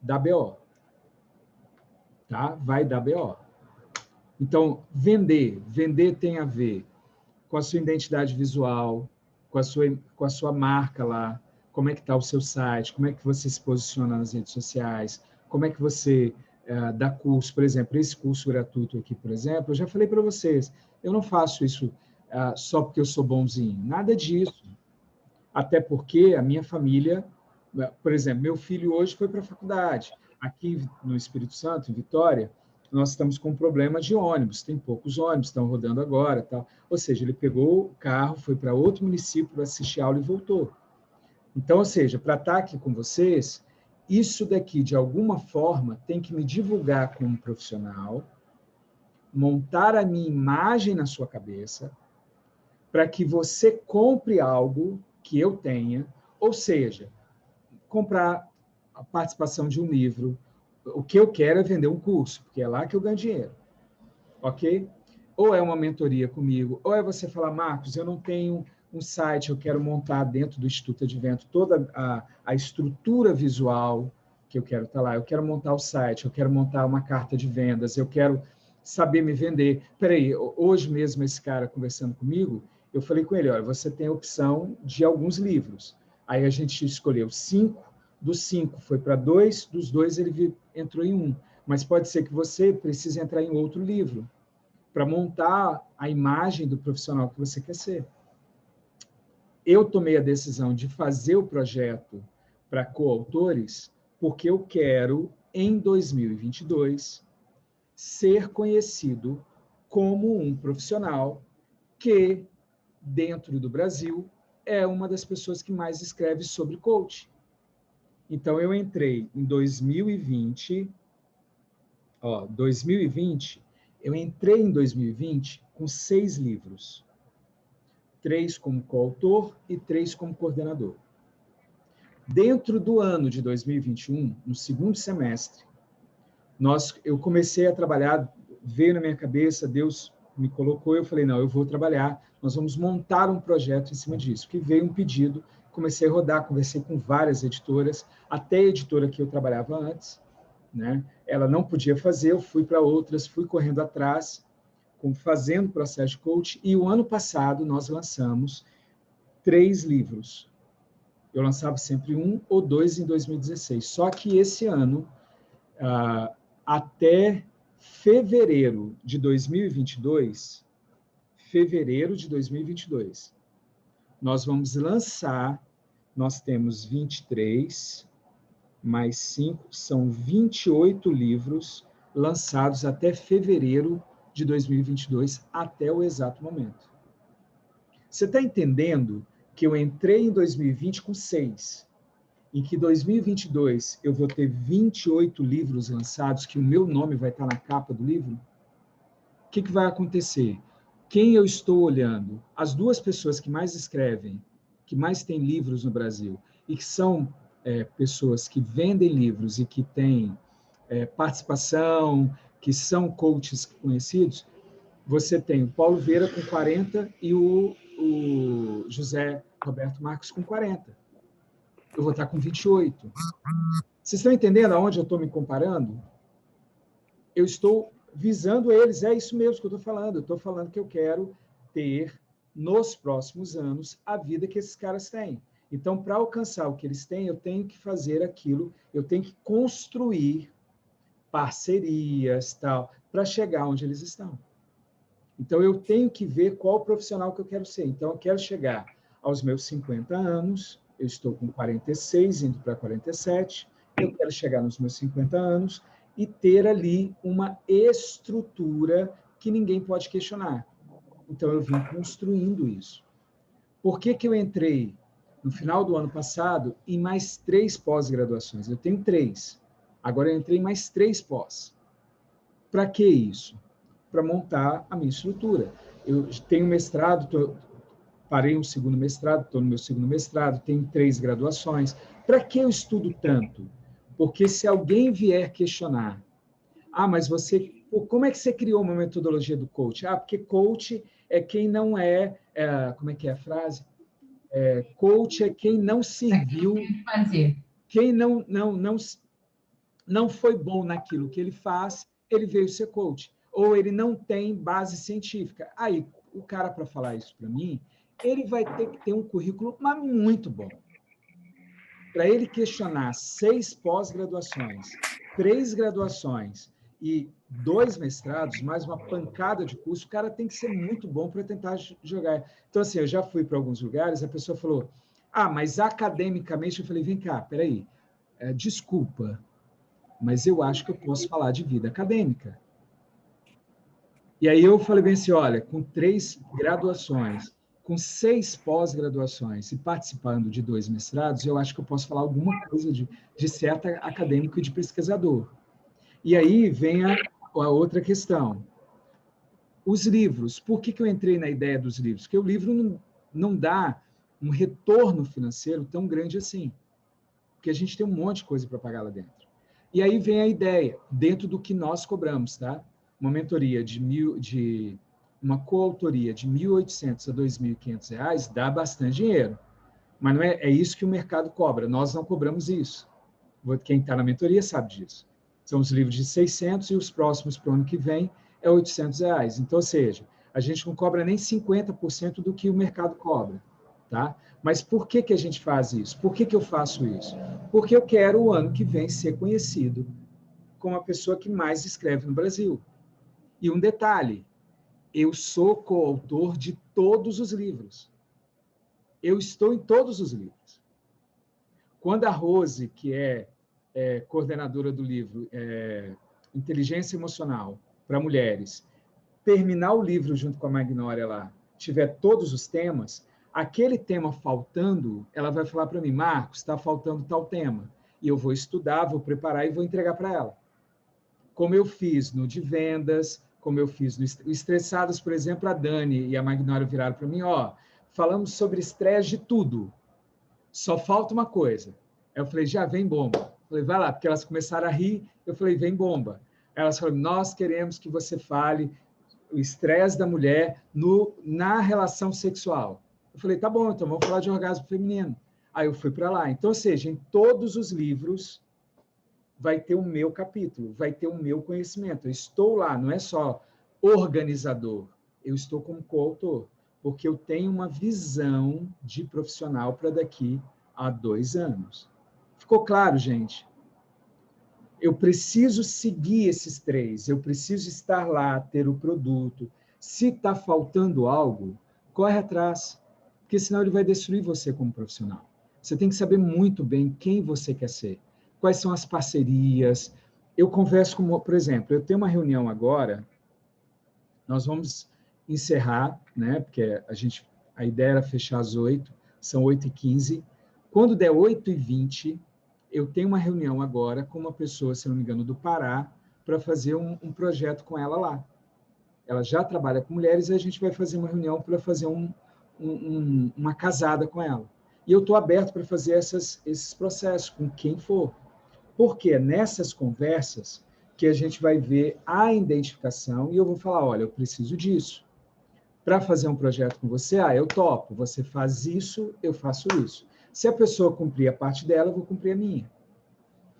dá BO. Tá? Vai dar BO. Então, vender tem a ver com a sua identidade visual, com a sua marca lá, como é que está o seu site, como é que você se posiciona nas redes sociais, como é que você dá curso. Por exemplo, esse curso gratuito aqui, por exemplo, eu já falei para vocês, eu não faço isso só porque eu sou bonzinho, nada disso. Até porque a minha família, por exemplo, meu filho hoje foi para a faculdade. Aqui no Espírito Santo, em Vitória, nós estamos com um problema de ônibus, tem poucos ônibus, estão rodando agora. Tal. Ou seja, ele pegou o carro, foi para outro município para assistir aula e voltou. Então, ou seja, para estar aqui com vocês, isso daqui, de alguma forma, tem que me divulgar como profissional, montar a minha imagem na sua cabeça, para que você compre algo que eu tenha, ou seja, comprar a participação de um livro. O que eu quero é vender um curso, porque é lá que eu ganho dinheiro. Ok? Ou é uma mentoria comigo, ou é você falar, Marcos, eu não tenho um site, eu quero montar dentro do Instituto Advento toda a estrutura visual que eu quero estar lá. Eu quero montar o site, eu quero montar uma carta de vendas, eu quero saber me vender. Peraí, hoje mesmo esse cara conversando comigo, eu falei com ele, olha, você tem a opção de alguns livros. Aí a gente escolheu 5, dos 5 foi para 2, dos 2 ele entrou em 1. Mas pode ser que você precise entrar em outro livro para montar a imagem do profissional que você quer ser. Eu tomei a decisão de fazer o projeto para coautores porque eu quero, em 2022, ser conhecido como um profissional que, dentro do Brasil, é uma das pessoas que mais escreve sobre coaching. Então, eu entrei em 2020, eu entrei em 2020 com 6 livros. 3 como coautor e 3 como coordenador. Dentro do ano de 2021, no segundo semestre, eu comecei a trabalhar, veio na minha cabeça, Deus me colocou, eu falei, não, eu vou trabalhar, nós vamos montar um projeto em cima disso. Que veio um pedido, comecei a rodar, conversei com várias editoras, até a editora que eu trabalhava antes, né? Ela não podia fazer, eu fui para outras, fui correndo atrás, fazendo processo de coach, e o ano passado nós lançamos 3 livros. Eu lançava sempre 1 ou 2 em 2016. Só que esse ano, até fevereiro de 2022, nós vamos lançar, nós temos 23, mais 5, são 28 livros lançados até fevereiro de 2022 até o exato momento. Você está entendendo que eu entrei em 2020 com 6, e que em 2022 eu vou ter 28 livros lançados, que o meu nome vai estar na capa do livro? O que vai acontecer? Quem eu estou olhando? As 2 pessoas que mais escrevem, que mais têm livros no Brasil, e que são pessoas que vendem livros e que têm participação, que são coaches conhecidos, você tem o Paulo Vieira com 40 e o José Roberto Marcos com 40. Eu vou estar com 28. Vocês estão entendendo aonde eu estou me comparando? Eu estou visando eles, é isso mesmo que eu estou falando. Eu estou falando que eu quero ter, nos próximos anos, a vida que esses caras têm. Então, para alcançar o que eles têm, eu tenho que fazer aquilo, eu tenho que construir parcerias, tal, para chegar onde eles estão. Então, eu tenho que ver qual profissional que eu quero ser. Então, eu quero chegar aos meus 50 anos, eu estou com 46, indo para 47, eu quero chegar nos meus 50 anos e ter ali uma estrutura que ninguém pode questionar. Então, eu vim construindo isso. Por que eu entrei, no final do ano passado, em mais 3 pós-graduações? Eu tenho 3. Agora, eu entrei em mais 3 pós. Para que isso? Para montar a minha estrutura. Eu tenho mestrado, parei um segundo mestrado, estou no meu segundo mestrado, tenho 3 graduações. Para que eu estudo tanto? Porque se alguém vier questionar, mas como é que você criou uma metodologia do coach? Porque coach é quem não como é que é a frase? Coach é quem não serviu, quem não foi bom naquilo que ele faz, ele veio ser coach. Ou ele não tem base científica. Aí, o cara, para falar isso para mim, ele vai ter que ter um currículo mas muito bom. Para ele questionar 6 pós-graduações, 3 graduações e 2 mestrados, mais uma pancada de curso, o cara tem que ser muito bom para tentar jogar. Então, assim, eu já fui para alguns lugares, a pessoa falou, mas academicamente, eu falei, vem cá, peraí, desculpa, mas eu acho que eu posso falar de vida acadêmica. E aí eu falei bem assim, olha, com 3 graduações, com 6 pós-graduações e participando de 2 mestrados, eu acho que eu posso falar alguma coisa de certo acadêmico e de pesquisador. E aí vem a outra questão. Os livros. Por que eu entrei na ideia dos livros? Porque o livro não dá um retorno financeiro tão grande assim. Porque a gente tem um monte de coisa para pagar lá dentro. E aí vem a ideia, dentro do que nós cobramos, tá? Uma mentoria uma coautoria de R$ 1.800 a R$ 2.500 dá bastante dinheiro. Mas não é isso que o mercado cobra. Nós não cobramos isso. Quem está na mentoria sabe disso. São os livros de 600 e os próximos para o ano que vem é R$ 800. Então, ou seja, a gente não cobra nem 50% do que o mercado cobra. Tá? Mas por que a gente faz isso? Por que eu faço isso? Porque eu quero, o ano que vem, ser conhecido como a pessoa que mais escreve no Brasil. E um detalhe, eu sou coautor de todos os livros. Eu estou em todos os livros. Quando a Rose, que é coordenadora do livro Inteligência Emocional para Mulheres, terminar o livro junto com a Magnória lá, tiver todos os temas, aquele tema faltando, ela vai falar para mim, Marcos, está faltando tal tema. E eu vou estudar, vou preparar e vou entregar para ela. Como eu fiz no de vendas, como eu fiz no Estressadas, por exemplo, a Dani e a Magnória viraram para mim, falamos sobre estresse de tudo. Só falta uma coisa. Aí eu falei, já vem bomba. Eu falei, vai lá, porque elas começaram a rir, eu falei, vem bomba. Elas falaram, nós queremos que você fale o estresse da mulher na relação sexual. Eu falei, tá bom, então vamos falar de orgasmo feminino. Aí eu fui para lá. Então, ou seja, em todos os livros vai ter o meu capítulo, vai ter o meu conhecimento. Eu estou lá, não é só organizador, eu estou como coautor, porque eu tenho uma visão de profissional para daqui a 2 anos. Ficou claro, gente? Eu preciso seguir esses 3, eu preciso estar lá, ter o produto. Se está faltando algo, corre atrás, porque senão ele vai destruir você como profissional. Você tem que saber muito bem quem você quer ser, quais são as parcerias. Eu converso com, por exemplo, eu tenho uma reunião agora Nós vamos encerrar, né? Porque a ideia era fechar às 8, são 8h15. Quando der 8h20, eu tenho uma reunião agora com uma pessoa, se não me engano, do Pará, para fazer um projeto com ela lá. Ela já trabalha com mulheres e a gente vai fazer uma reunião para fazer uma casada com ela. E eu estou aberto para fazer esses processos com quem for. Porque é nessas conversas que a gente vai ver a identificação e eu vou falar, olha, eu preciso disso. Para fazer um projeto com você, eu topo. Você faz isso, eu faço isso. Se a pessoa cumprir a parte dela, eu vou cumprir a minha.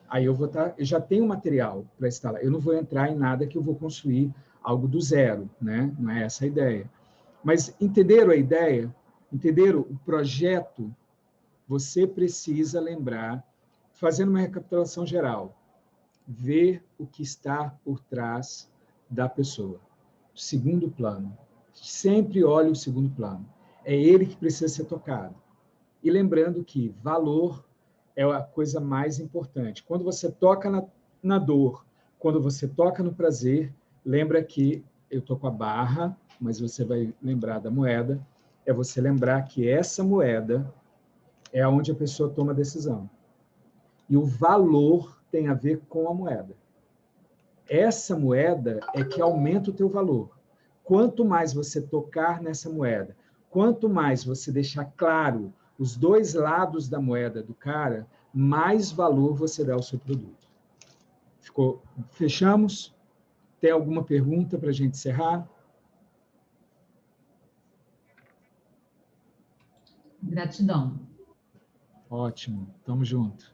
Aí eu já tenho material para instalar. Eu não vou entrar em nada que eu vou construir algo do zero, né? Não é essa a ideia. Mas entenderam a ideia? Entenderam o projeto? Você precisa lembrar, fazendo uma recapitulação geral, ver o que está por trás da pessoa. Segundo plano. Sempre olhe o segundo plano. É ele que precisa ser tocado. E lembrando que valor é a coisa mais importante. Quando você toca na dor, quando você toca no prazer, lembra que eu estou com a barra, mas você vai lembrar da moeda, é você lembrar que essa moeda é onde a pessoa toma a decisão. E o valor tem a ver com a moeda. Essa moeda é que aumenta o teu valor. Quanto mais você tocar nessa moeda, quanto mais você deixar claro os dois lados da moeda do cara, mais valor você dá ao seu produto. Fechamos? Tem alguma pergunta para a gente encerrar? Gratidão. Ótimo, estamos juntos.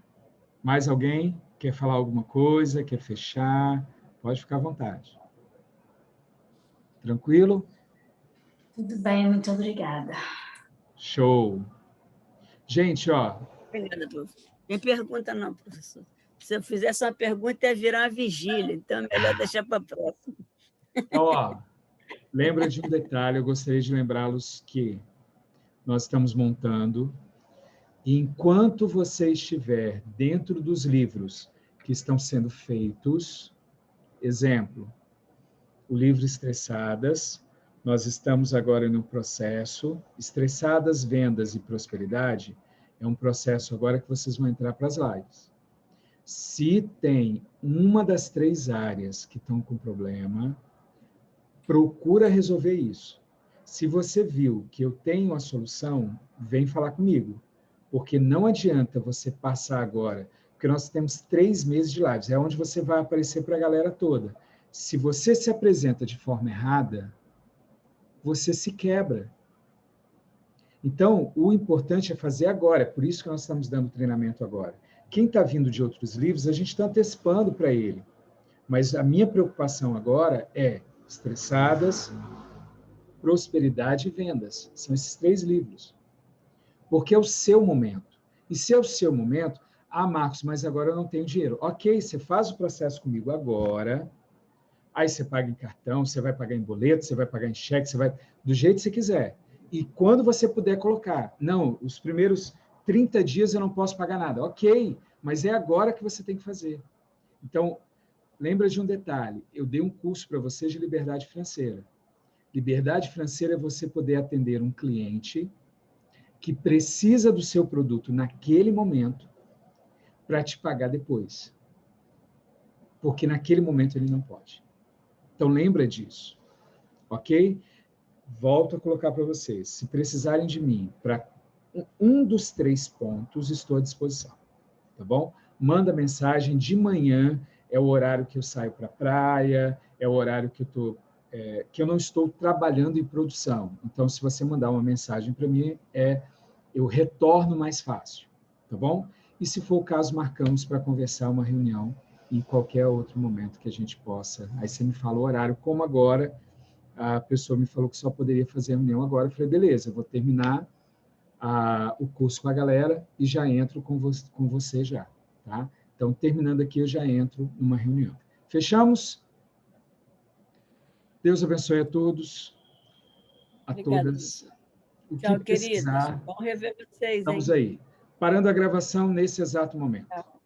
Mais alguém quer falar alguma coisa, quer fechar? Pode ficar à vontade. Tranquilo? Tudo bem, muito obrigada. Show. Gente, ó... Obrigada, professor. Tem pergunta não, professor. Se eu fizesse uma pergunta, ia virar uma vigília, então é melhor deixar para a próxima. Então, ó, lembra de um detalhe, eu gostaria de lembrá-los que nós estamos montando, e enquanto você estiver dentro dos livros que estão sendo feitos, exemplo, o livro Estressadas, nós estamos agora no processo, Estressadas, Vendas e Prosperidade, é um processo agora que vocês vão entrar para as lives. Se tem uma das 3 áreas que estão com problema, procura resolver isso. Se você viu que eu tenho a solução, vem falar comigo. Porque não adianta você passar agora, porque nós temos 3 meses de lives, é onde você vai aparecer para a galera toda. Se você se apresenta de forma errada, você se quebra. Então, o importante é fazer agora, é por isso que nós estamos dando treinamento agora. Quem está vindo de outros livros, a gente está antecipando para ele. Mas a minha preocupação agora é Estressadas, Prosperidade e Vendas. São esses 3 livros. Porque é o seu momento. E se é o seu momento, Marcos, mas agora eu não tenho dinheiro. Ok, você faz o processo comigo agora, aí você paga em cartão, você vai pagar em boleto, você vai pagar em cheque, você vai do jeito que você quiser. E quando você puder colocar, não, os primeiros 30 dias eu não posso pagar nada. Ok, mas é agora que você tem que fazer. Então, lembra de um detalhe, eu dei um curso para vocês de liberdade financeira. Liberdade financeira é você poder atender um cliente que precisa do seu produto naquele momento para te pagar depois. Porque naquele momento ele não pode. Então, lembra disso. Ok? Volto a colocar para vocês. Se precisarem de mim para um dos 3 pontos, estou à disposição. Tá bom? Manda mensagem. De manhã é o horário que eu saio para a praia, é o horário que eu não estou trabalhando em produção. Então, se você mandar uma mensagem para mim, eu retorno mais fácil. Tá bom? E se for o caso, marcamos para conversar uma reunião em qualquer outro momento que a gente possa. Aí você me fala o horário, como agora a pessoa me falou que só poderia fazer a reunião agora. Eu falei, beleza, eu vou terminar o curso com a galera e já entro com você já. Tá? Então, terminando aqui, eu já entro numa reunião. Fechamos? Deus abençoe a todos, a Obrigada, todas. O tchau, que precisar, queridos. Bom rever vocês, estamos hein? aí. Parando a gravação nesse exato momento. Tchau.